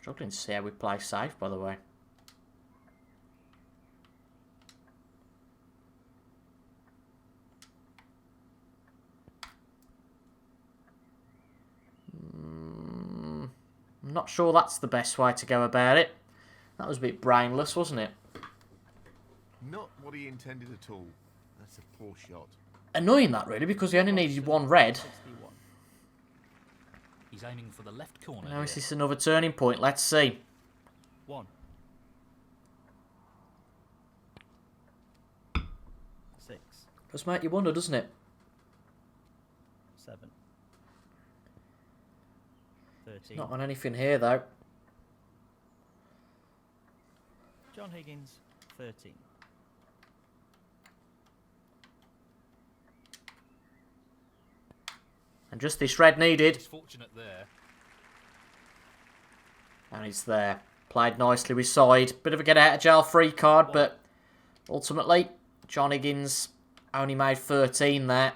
Speaker 1: Struggling to see how we play safe, by the way. I'm not sure that's the best way to go about it. That was a bit brainless, wasn't it?
Speaker 3: Not what he intended at all. That's a poor shot.
Speaker 1: Annoying that, really, because he only needed one red.
Speaker 4: 61.
Speaker 2: He's aiming for the left corner.
Speaker 1: Now is this another turning point? Let's see.
Speaker 4: 1. 6.
Speaker 1: Does make you wonder, doesn't it?
Speaker 4: 7. 13.
Speaker 1: Not on anything here, though.
Speaker 4: John Higgins, 13.
Speaker 1: And just this red needed.
Speaker 2: He's fortunate there.
Speaker 1: And it's there. Played nicely with side. Bit of a get out of jail free card, but ultimately, John Higgins only made 13 there.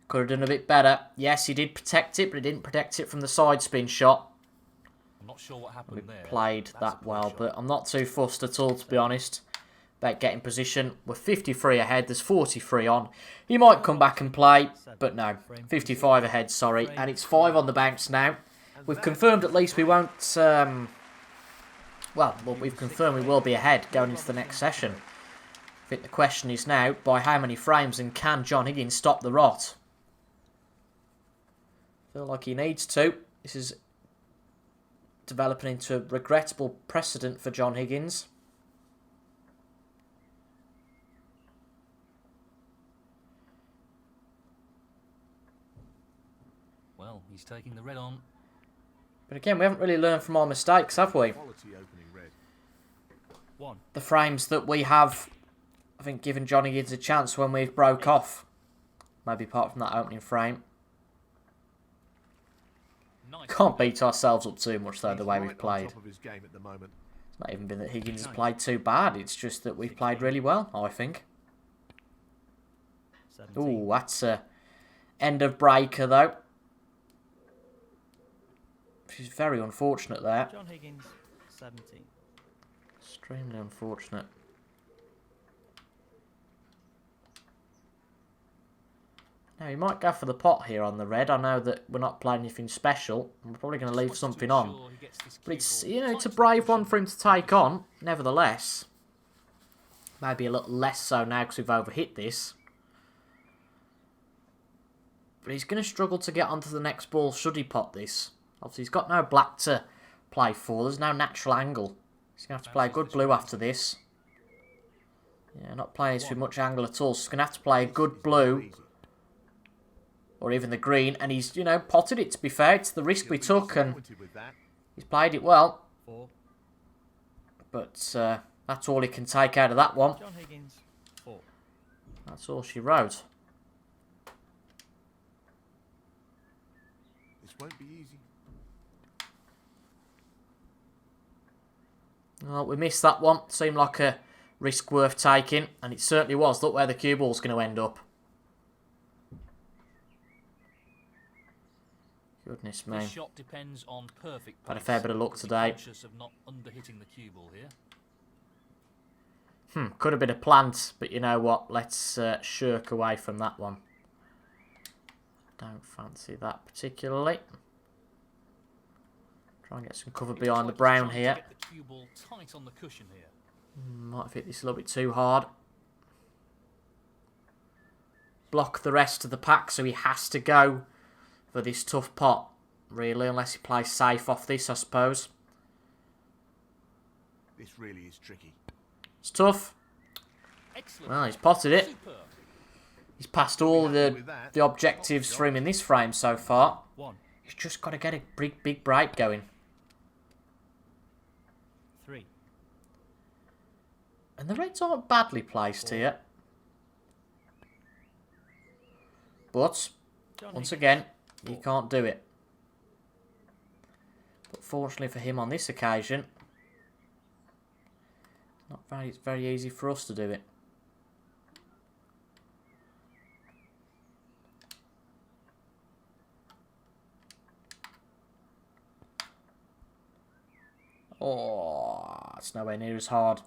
Speaker 1: Could have done a bit better. Yes, he did protect it, but he didn't protect it from the side spin shot.
Speaker 2: I'm not sure what happened there.
Speaker 1: Played that well, but I'm not too fussed at all, to be honest, about getting position. We're 53 ahead. There's 43 on. He might come back and play, but no. 55 ahead, sorry. And it's 5 on the bounce now. We've confirmed at least we won't... well, we've confirmed we will be ahead going into the next session. I think the question is now, by how many frames, and can John Higgins stop the rot? Feel like he needs to. This is developing into a regrettable precedent for John Higgins.
Speaker 2: Well, he's taking the red on.
Speaker 1: But again, we haven't really learned from our mistakes, have we?
Speaker 3: Quality opening red.
Speaker 4: 1.
Speaker 1: The frames that we have, I think, given John Higgins a chance when we've broke off. Maybe apart from that opening frame.
Speaker 2: Nice.
Speaker 1: Can't beat ourselves up too much, though, the way we've
Speaker 3: Right on
Speaker 1: played.
Speaker 3: top of his game at the moment.
Speaker 1: It's not even been that Higgins has played too bad. It's just that we've played really well, I think.
Speaker 4: 17.
Speaker 1: Ooh, that's a end of breaker, though. Which is very unfortunate there.
Speaker 4: John Higgins, 17.
Speaker 1: Extremely unfortunate. Now, he might go for the pot here on the red. I know that we're not playing anything special. We're probably going to leave something on. But it's, you know, it's a brave one for him to take on, nevertheless. Maybe a little less so now because we've overhit this. But he's going to struggle to get onto the next ball should he pot this. Obviously, he's got no black to play for. There's no natural angle. He's going to have to play a good blue after this. Yeah, not playing this with much angle at all. So he's going to have to play a good blue. Or even the green. And he's, you know, potted it, to be fair. It's the risk we took. And he's played it well. But that's all he can take out of that one.
Speaker 4: John Higgins, 4.
Speaker 1: That's all she wrote.
Speaker 3: This won't be easy.
Speaker 1: Well, we missed that one. Seemed like a risk worth taking. And it certainly was. Look where the cue ball's going to end up. Goodness me.
Speaker 2: This shot depends on perfect
Speaker 1: Had a
Speaker 2: pace.
Speaker 1: fair bit of luck today.
Speaker 2: Conscious of not underhitting the cue ball here.
Speaker 1: Could have been a plant, but you know what? Let's shirk away from that one. Don't fancy that particularly. Try and get some cover behind the brown here.
Speaker 2: Get the cue ball tight on the cushion here.
Speaker 1: Might have hit this a little bit too hard. Block the rest of the pack, so he has to go for this tough pot, really, unless he plays safe off this, I suppose.
Speaker 3: This really is tricky.
Speaker 1: It's tough.
Speaker 2: Excellent.
Speaker 1: Well, he's potted it.
Speaker 2: Superb.
Speaker 1: He's passed all the objectives for him in this frame so far.
Speaker 4: 1,
Speaker 1: He's just got to get a big break going.
Speaker 4: 3.
Speaker 1: And the reds aren't badly placed here. But,
Speaker 4: John
Speaker 1: once
Speaker 4: Higgins,
Speaker 1: again, he
Speaker 4: 4.
Speaker 1: can't do it. But fortunately for him on this occasion, it's very easy for us to do it. Oh, it's nowhere near as hard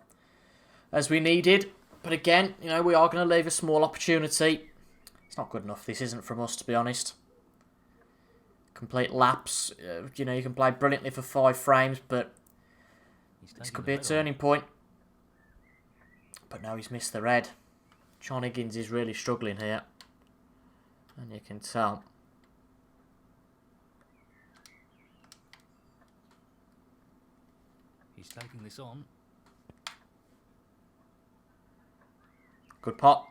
Speaker 1: as we needed. But again, you know, we are going to leave a small opportunity. It's not good enough. This isn't from us, to be honest. Complete lapse. You know, you can play brilliantly for 5 frames, but this could be a turning point. But no, he's missed the red. John Higgins is really struggling here. And you can tell.
Speaker 2: He's taking this on.
Speaker 1: Good pot.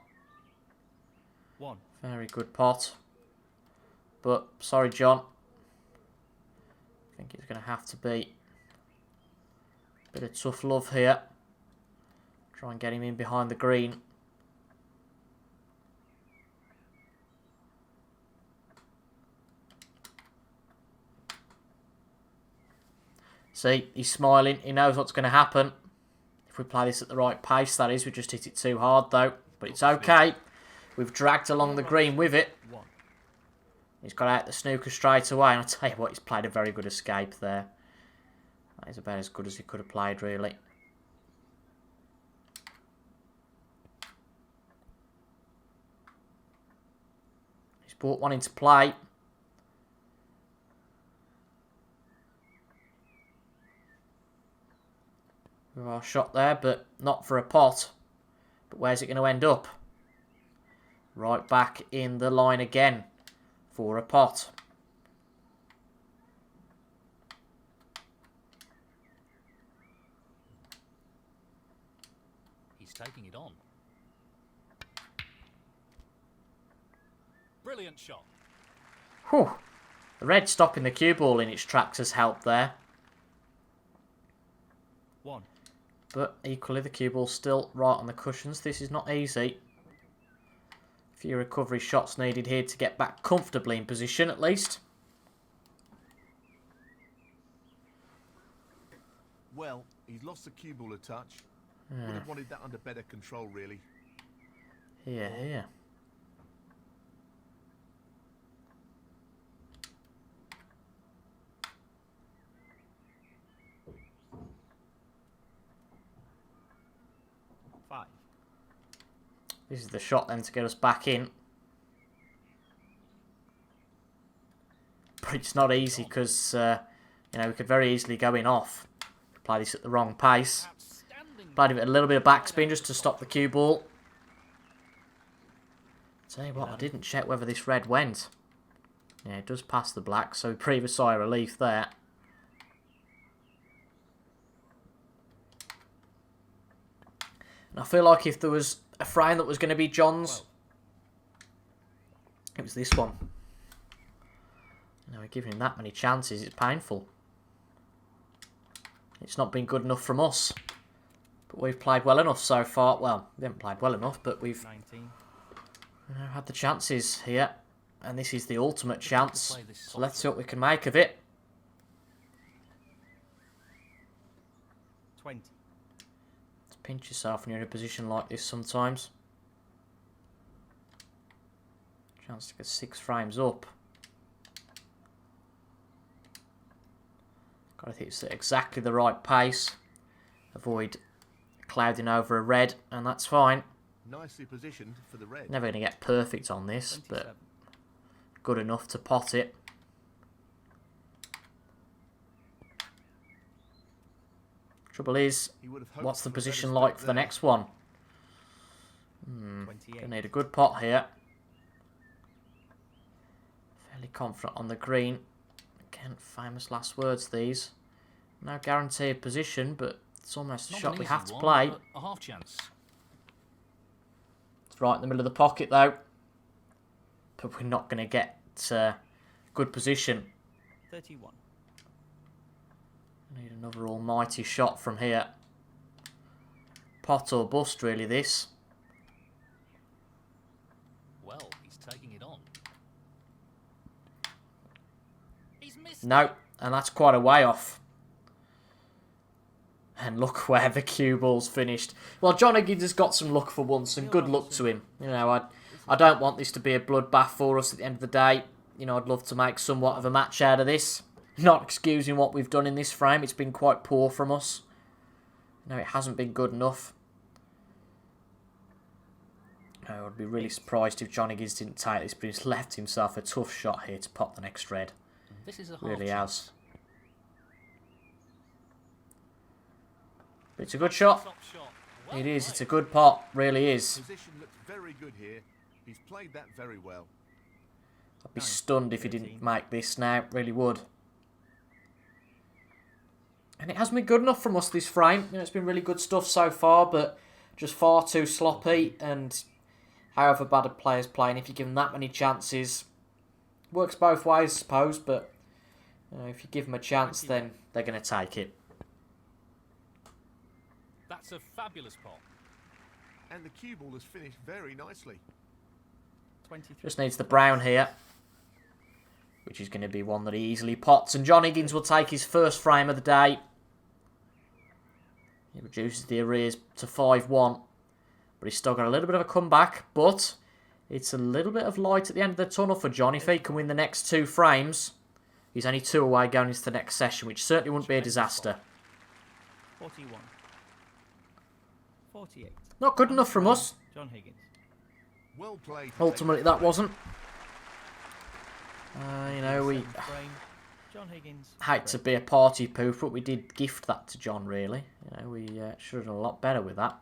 Speaker 4: 1.
Speaker 1: Very good pot. But, sorry, John. I think it's going to have to be a bit of tough love here. Try and get him in behind the green. See, he's smiling. He knows what's going to happen. If we play this at the right pace, that is. We just hit it too hard, though. But it's okay. We've dragged along the green with it.
Speaker 4: 1.
Speaker 1: He's got out the snooker straight away. And I'll tell you what, he's played a very good escape there. That is about as good as he could have played, really. He's brought one into play. With our shot there, but not for a pot. But where's it going to end up? Right back in the line again for a pot.
Speaker 2: He's taking it on. Brilliant shot.
Speaker 1: Whew. The red stopping the cue ball in its tracks has helped there.
Speaker 4: 1.
Speaker 1: But equally, the cue ball's still right on the cushions. This is not easy. A few recovery shots needed here to get back comfortably in position, at least.
Speaker 3: Well, he's lost the cue ball a touch. Would have wanted that under better control, really.
Speaker 1: Yeah.
Speaker 4: 5.
Speaker 1: This is the shot then to get us back in. But it's not easy because, you know, we could very easily go in off. Play this at the wrong pace. Played it with a little bit of backspin just to stop the cue ball. Tell you what, I didn't check whether this red went. Yeah, it does pass the black, so breathe a sigh of relief there. And I feel like if there was a frame that was going to be John's, it was this one. You know, we're giving him that many chances, it's painful. It's not been good enough from us. But we've played well enough so far. Well, we haven't played well enough, but we've
Speaker 4: 19.
Speaker 1: you know, had the chances here. And this is the ultimate chance. So let's see what we can make of it.
Speaker 4: 20.
Speaker 1: Pinch yourself when you're in a position like this sometimes. Chance to get 6 frames up. Got to think it's at exactly the right pace. Avoid clouding over a red, and that's fine.
Speaker 3: Nicely positioned for the red.
Speaker 1: Never going to get perfect on this,
Speaker 4: 27.
Speaker 1: but good enough to pot it. Trouble is, what's the position like for the next one?
Speaker 4: 28.
Speaker 1: Gonna need a good pot here. Fairly confident on the green. Again, famous last words these. No guaranteed position, but it's almost a shot we have to play.
Speaker 2: A half chance.
Speaker 1: It's right in the middle of the pocket though. But we're not going to get good position.
Speaker 4: 31.
Speaker 1: Need another almighty shot from here. Pot or bust, really, this.
Speaker 2: Well, he's taking it on. He's missed.
Speaker 1: No, and that's quite a way off. And look where the cue ball's finished. Well, John Higgins has got some luck for once, and good luck to him. You know, I don't want this to be a bloodbath for us at the end of the day. You know, I'd love to make somewhat of a match out of this. Not excusing what we've done in this frame. It's been quite poor from us. No, it hasn't been good enough. No, I'd be really surprised if John Higgins didn't take this, but he's left himself a tough shot here to pop the next red.
Speaker 2: This is a half
Speaker 1: Really
Speaker 2: chance.
Speaker 1: has. But it's a good shot.
Speaker 2: Top shot. Well
Speaker 1: It is.
Speaker 2: played.
Speaker 1: It's a good pot. Really is.
Speaker 3: Position looks very good here. He's played that very well.
Speaker 1: I'd be stunned if he didn't make this now. Really would. And it hasn't been good enough from us this frame. You know, it's been really good stuff so far, but just far too sloppy. And however bad a player's playing, if you give them that many chances, works both ways, I suppose. But you know, if you give them a chance, then they're going to take it.
Speaker 2: That's a fabulous pot.
Speaker 3: And the cue ball has finished very nicely.
Speaker 4: 23.
Speaker 1: Just needs the brown here, which is going to be one that he easily pots. And John Higgins will take his first frame of the day. He reduces the arrears to 5-1. But he's still got a little bit of a comeback. But it's a little bit of light at the end of the tunnel for John. If he can win the next 2 frames, he's only 2 away going into the next session, which certainly wouldn't be a disaster.
Speaker 4: 41. 48.
Speaker 1: Not good enough from us.
Speaker 4: John Higgins.
Speaker 3: Well played.
Speaker 1: Ultimately, that wasn't. You know, we
Speaker 4: 7th frame. John Higgins.
Speaker 1: hate to be a party pooper, but we did gift that to John, really. You know, we should have done a lot better with that.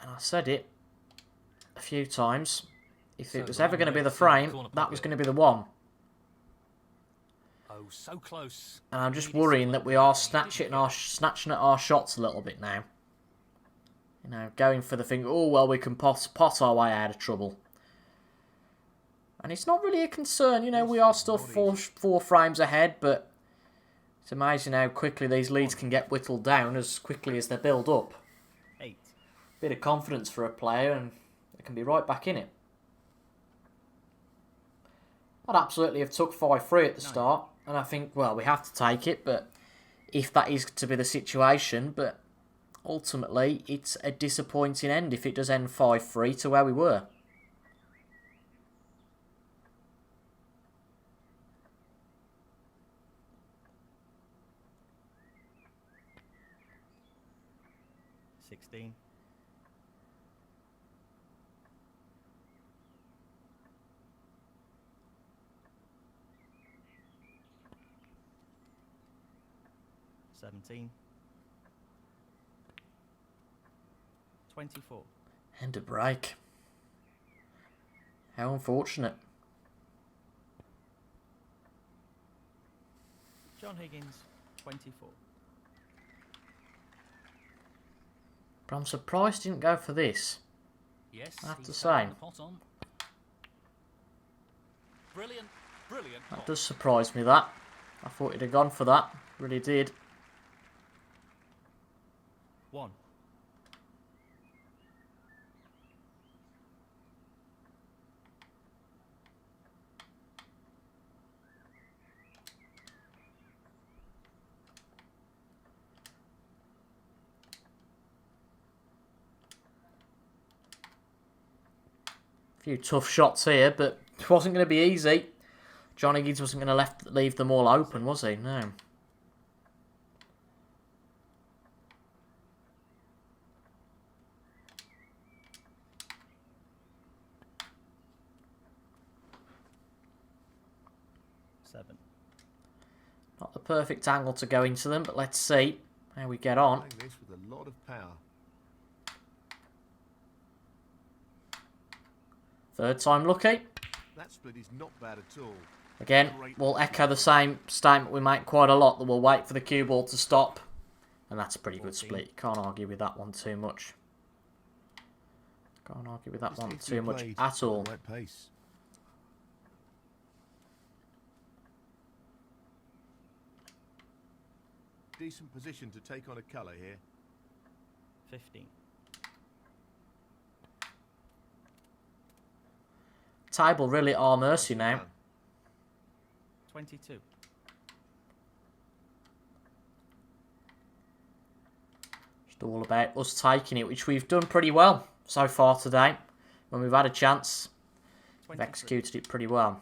Speaker 1: And I said it a few times. If it was ever going to be the frame, that was going to be the one.
Speaker 2: Oh, so close.
Speaker 1: And I'm just worrying that we are snatching at our shots a little bit now. You know, going for the thing, oh, well, we can pot our way out of trouble. And it's not really a concern, you know, we are still four frames ahead, but it's amazing how quickly these leads can get whittled down as quickly as they build up.
Speaker 4: 8.
Speaker 1: Bit of confidence for a player, and they can be right back in it. I'd absolutely have took 5-3 at the start, and I think, well, we have to take it, but if that is to be the situation, but ultimately, it's a disappointing end if it does end 5-3 to where we were.
Speaker 4: 17. 24.
Speaker 1: End of break. How unfortunate.
Speaker 4: John Higgins, 24.
Speaker 1: But I'm surprised he didn't go for this.
Speaker 2: Yes,
Speaker 1: I have to
Speaker 2: he's
Speaker 1: say.
Speaker 2: taken the pot on. Brilliant, brilliant
Speaker 1: That
Speaker 2: pot.
Speaker 1: does surprise me, that. I thought he'd have gone for that. Really did.
Speaker 4: 1.
Speaker 1: Few tough shots here, but it wasn't going to be easy. John Higgins wasn't going to leave them all open, was he? No. Not the perfect angle to go into them, but let's see how we get on.
Speaker 3: Playing this with a lot of power.
Speaker 1: Third time lucky.
Speaker 3: That split is not bad at all.
Speaker 1: Again, we'll echo the same statement we make quite a lot, that we'll wait for the cue ball to stop. And that's a pretty good split. Can't argue with that one too much. Can't argue with that
Speaker 3: Just
Speaker 1: one
Speaker 3: needs to be
Speaker 1: too much
Speaker 3: played
Speaker 1: at all.
Speaker 3: at the right pace. Decent position to take on a colour here.
Speaker 4: 15.
Speaker 1: Table really at our mercy now.
Speaker 4: 22.
Speaker 1: Just all about us taking it, which we've done pretty well so far today. When we've had a chance, we've
Speaker 4: 23.
Speaker 1: executed it pretty well.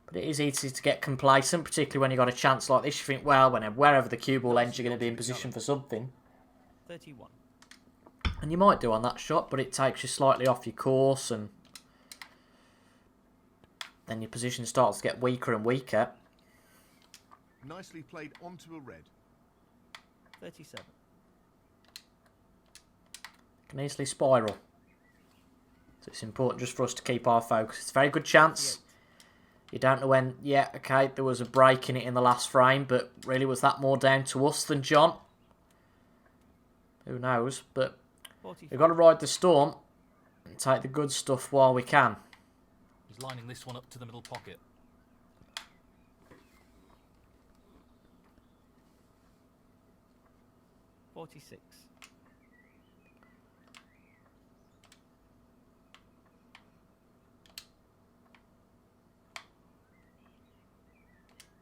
Speaker 1: But it is easy to get complacent, particularly when you've got a chance like this. You think, well, wherever the cue ball ends, you're going to be in position for something.
Speaker 4: 31.
Speaker 1: And you might do on that shot, but it takes you slightly off your course, and then your position starts to get weaker and weaker.
Speaker 3: Nicely played onto a red.
Speaker 4: 37.
Speaker 1: Can easily spiral. So it's important just for us to keep our focus. It's a very good chance.
Speaker 4: 38.
Speaker 1: You don't know when, yeah, okay, there was a break in it in the last frame, but really was that more down to us than John? Who knows? But
Speaker 4: 45.
Speaker 1: we've got to ride the storm and take the good stuff while we can.
Speaker 2: He's lining this one up to the middle pocket.
Speaker 4: 46.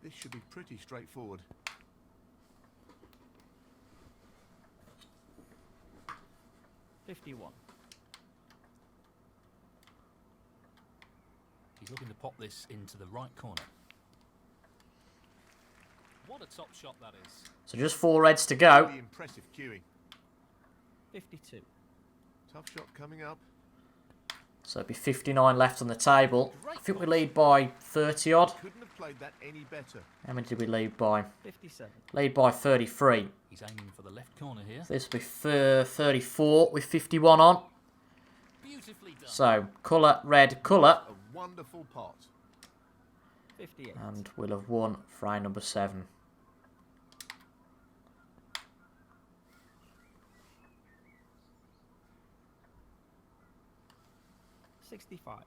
Speaker 3: This should be pretty straightforward.
Speaker 4: $51.
Speaker 2: He's looking to pop this into the right corner. What a top shot that is.
Speaker 1: So just 4 reds to go.
Speaker 3: Really impressive cueing.
Speaker 4: 52.
Speaker 3: Tough shot coming up.
Speaker 1: So it'll be 59 left on the table. I think we lead by 30 odd.
Speaker 3: Couldn't have played that any better.
Speaker 1: How many did we lead by?
Speaker 4: 57.
Speaker 1: Lead by 33.
Speaker 2: He's aiming for the left corner here.
Speaker 1: This will be 34 with 51 on.
Speaker 2: Beautifully done.
Speaker 1: So, colour, red, colour.
Speaker 3: A wonderful pot.
Speaker 4: 58.
Speaker 1: And we'll have won fray number 7.
Speaker 4: $65.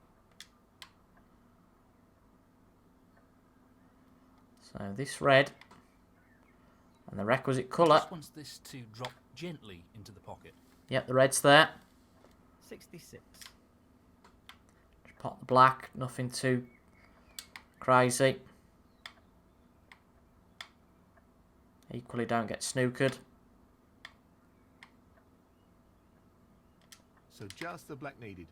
Speaker 1: So this red and the requisite colour.
Speaker 2: Just wants this to drop gently into the pocket.
Speaker 1: Yep, the red's there.
Speaker 4: 66.
Speaker 1: Just pop the black, nothing too crazy. Equally don't get snookered.
Speaker 3: So just the black needed.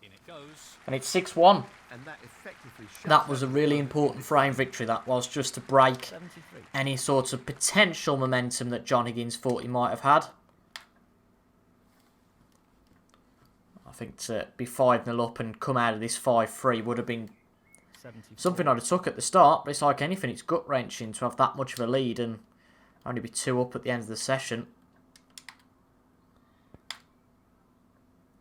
Speaker 2: In it goes.
Speaker 1: And it's 6-1.
Speaker 3: And that effectively shuts
Speaker 1: That was a
Speaker 3: down
Speaker 1: really
Speaker 3: the
Speaker 1: important frame victory, that was, just to break
Speaker 4: 73.
Speaker 1: any sort of potential momentum that John Higgins thought he might have had. I think to be 5-0 up and come out of this 5-3 would have been
Speaker 4: 74.
Speaker 1: something I'd have took at the start, but it's like anything, it's gut-wrenching to have that much of a lead and only be 2 up at the end of the session.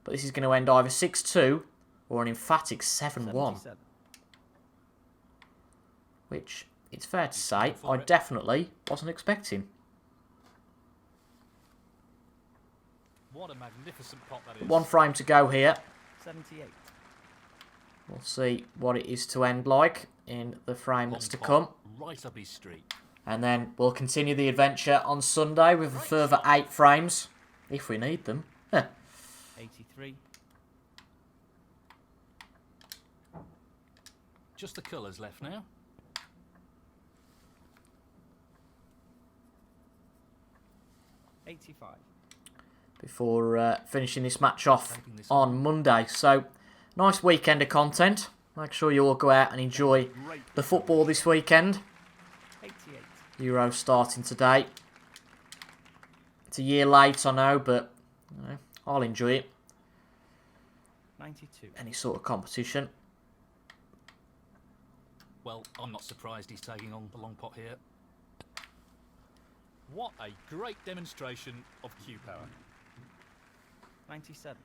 Speaker 1: But this is going to end either 6-2 or an emphatic 7-1.
Speaker 4: 77.
Speaker 1: Which, it's fair to say, I definitely wasn't expecting.
Speaker 2: What a magnificent pot that is.
Speaker 1: 1 frame to go here.
Speaker 4: 78.
Speaker 1: We'll see what it is to end like in the frame that's to
Speaker 2: One
Speaker 1: come.
Speaker 2: pot, right up his street.
Speaker 1: And then we'll continue the adventure on Sunday with a further 8 frames, if we need them.
Speaker 4: 83.
Speaker 2: Just the colours left now.
Speaker 4: 85.
Speaker 1: Before finishing this match off on Monday. So, nice weekend of content. Make sure you all go out and enjoy the football this weekend.
Speaker 4: 88.
Speaker 1: Euro starting today. It's a year late, I know, but you know, I'll enjoy it.
Speaker 4: 92.
Speaker 1: Any sort of competition.
Speaker 2: Well, I'm not surprised he's taking on the long pot here. What a great demonstration of cue power.
Speaker 4: 97.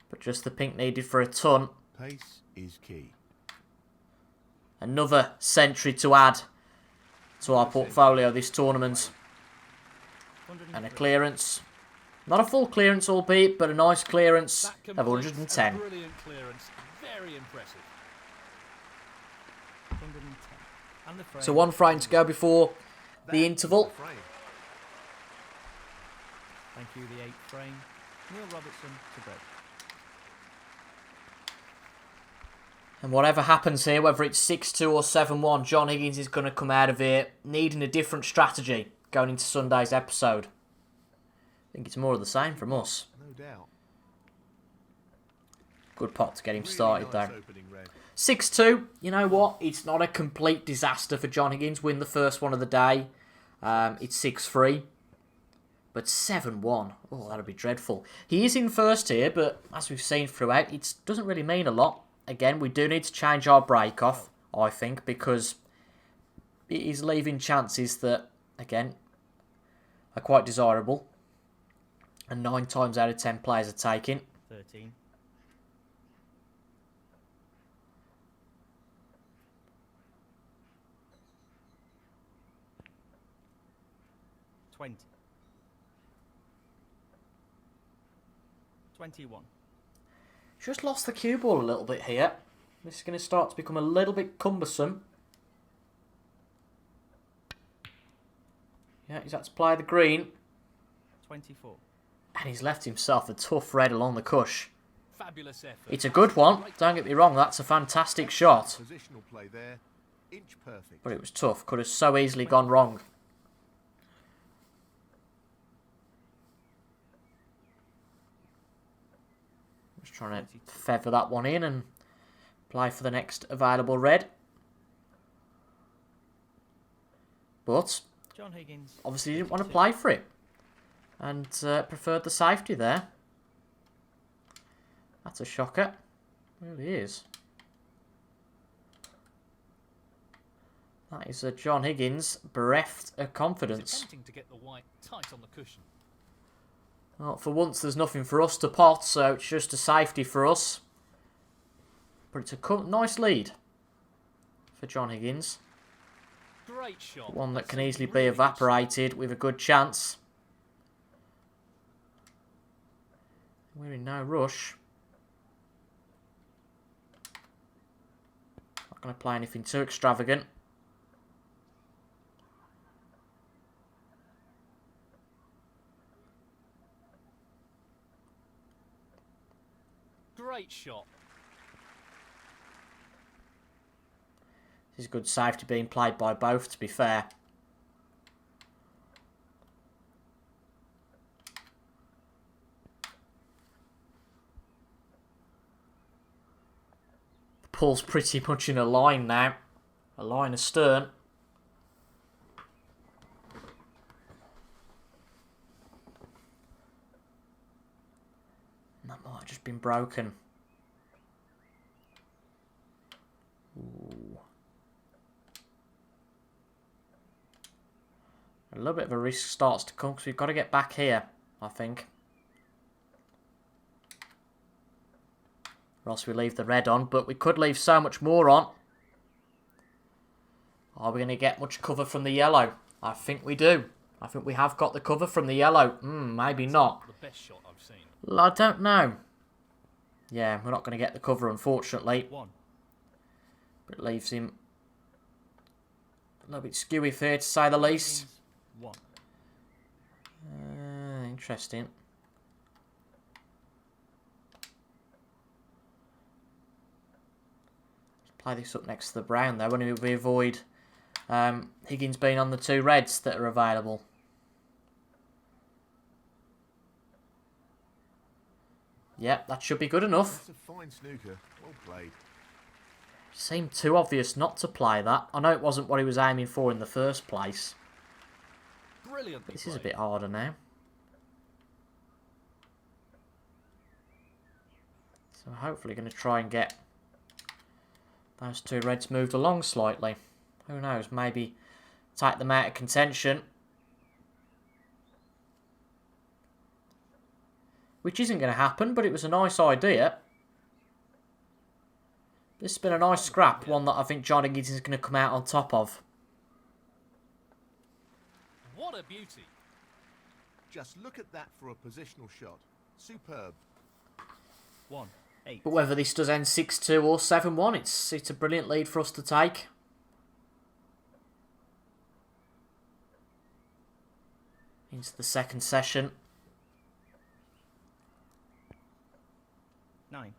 Speaker 1: But just the pink needed for a ton.
Speaker 3: Pace is key.
Speaker 1: Another century to add to our portfolio this tournament.
Speaker 4: 103.
Speaker 1: And a clearance. Not a full clearance, albeit, but a nice clearance
Speaker 2: That
Speaker 1: of
Speaker 2: completes
Speaker 1: 110.
Speaker 2: a brilliant clearance. Very impressive.
Speaker 4: 110. And the frame.
Speaker 1: So 1 frame to go before the interval.
Speaker 3: Frame.
Speaker 4: Thank you, the 8th frame. Neil Robertson to break.
Speaker 1: And whatever happens here, whether it's 6-2 or 7-1, John Higgins is going to come out of here needing a different strategy going into Sunday's episode. I think it's more of the same from us.
Speaker 3: No doubt.
Speaker 1: Good pot to get him
Speaker 3: Really
Speaker 1: started
Speaker 3: nice
Speaker 1: though.
Speaker 3: opening, Red.
Speaker 1: 6-2, you know what? It's not a complete disaster for John Higgins. Win the first one of the day. It's 6-3. But 7-1, oh, that'd be dreadful. He is in first here, but as we've seen throughout, it doesn't really mean a lot. Again, we do need to change our break-off, I think, because it is leaving chances that, again, are quite desirable. And 9 times out of 10 players are taking.
Speaker 4: 13. 20. 21.
Speaker 1: Just lost the cue ball a little bit here. This is going to start to become a little bit cumbersome. Yeah, he's had to play the green.
Speaker 4: 24.
Speaker 1: And he's left himself a tough red along the cush.
Speaker 2: Fabulous effort.
Speaker 1: It's a good one. Don't get me wrong, that's a fantastic shot.
Speaker 3: Positional play there. Inch perfect.
Speaker 1: But it was tough. Could have so easily gone wrong. Just trying to feather that one in and play for the next available red. But
Speaker 4: John Higgins.
Speaker 1: obviously he didn't want to play for it. And preferred the safety there. That's a shocker. It really is. That is John Higgins bereft of confidence.
Speaker 2: Attempting to get the white tight on the cushion.
Speaker 1: Well, for once there's nothing for us to pot, so it's just a safety for us. But it's a nice lead for John Higgins.
Speaker 2: Great shot.
Speaker 1: One that
Speaker 2: That's
Speaker 1: can
Speaker 2: a
Speaker 1: easily be
Speaker 2: really good shot.
Speaker 1: evaporated with a good chance. We're in no rush. Not going to play anything too extravagant.
Speaker 2: Great shot.
Speaker 1: This is good safety being played by both, to be fair. Paul's pretty much in a line now. A line astern. That might have just been broken. Ooh. A little bit of a risk starts to come because we've got to get back here, I think. Or else we leave the red on, but we could leave so much more on. Are we going to get much cover from the yellow? I think we do. I think we have got the cover from the yellow. Maybe not.
Speaker 2: The best shot I've seen.
Speaker 1: Well, I don't know. Yeah, we're not going to get the cover, unfortunately.
Speaker 4: One.
Speaker 1: But it leaves him a little bit skewy here, to say the least.
Speaker 4: One.
Speaker 1: Interesting. Let's play this up next to the brown, though. When we avoid Higgins being on the two reds that are available. Yep, that should be good enough.
Speaker 3: That's a fine snooker. Well played.
Speaker 1: Seemed too obvious not to play that. I know it wasn't what he was aiming for in the first place.
Speaker 2: Brilliantly
Speaker 1: This is a
Speaker 2: played.
Speaker 1: bit harder now. So hopefully going to try and get those two reds moved along slightly. Who knows, maybe take them out of contention. Which isn't going to happen, but it was a nice idea. This has been a nice scrap, one that I think John Higgins is going to come out on top of.
Speaker 2: What a beauty.
Speaker 3: Just look at that for a positional shot. Superb.
Speaker 4: 1. 8.
Speaker 1: But whether this does end 6-2 or 7-1, it's a brilliant lead for us to take. Into the second session.
Speaker 4: 9.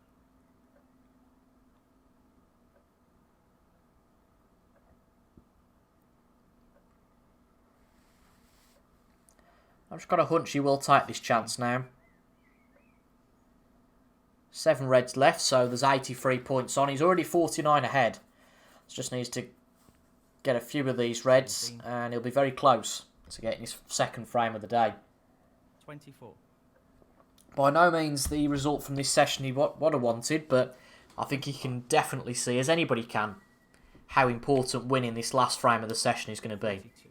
Speaker 1: I've just got a hunch he will take this chance now. 7 reds left, so there's 83 points on. He's already 49 ahead. Just needs to get a few of these reds, and he'll be very close to getting his second frame of the day.
Speaker 4: 24.
Speaker 1: By no means the result from this session he would have wanted, but I think he can definitely see, as anybody can, how important winning this last frame of the session is going to be.
Speaker 4: 32.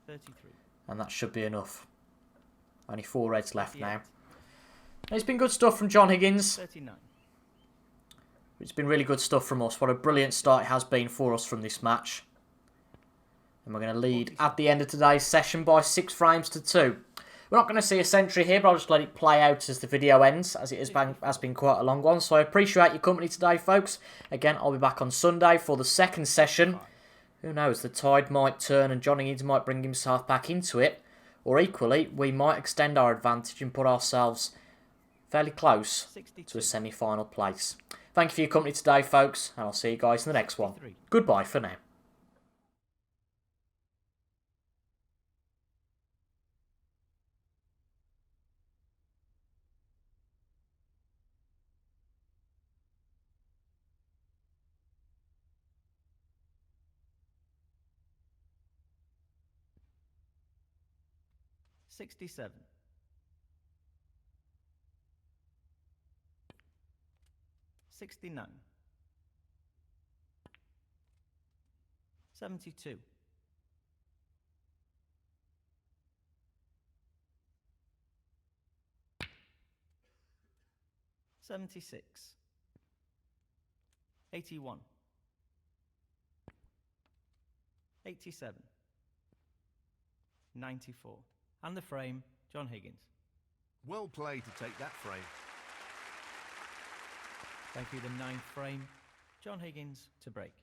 Speaker 4: 33.
Speaker 1: And that should be enough. Only 4 reds left now.
Speaker 4: 38.
Speaker 1: It's been good stuff from John Higgins.
Speaker 4: 39.
Speaker 1: It's been really good stuff from us. What a brilliant start it has been for us from this match. And we're going to lead at the end of today's session by 6 frames to 2. We're not going to see a century here, but I'll just let it play out as the video ends, as it has been quite a long one. So I appreciate your company today, folks. Again, I'll be back on Sunday for the second session. Who knows, the tide might turn and John Higgins might bring himself back into it. Or equally, we might extend our advantage and put ourselves fairly close
Speaker 4: 62.
Speaker 1: to a semi-final place. Thank you for your company today, folks, and I'll see you guys in the next one.
Speaker 4: 63.
Speaker 1: Goodbye for now.
Speaker 4: $67. 69. 72. 76. 81. 87. 94. And the frame, John Higgins.
Speaker 3: Well played to take that frame.
Speaker 4: Thank you, the 9th frame, John Higgins to break.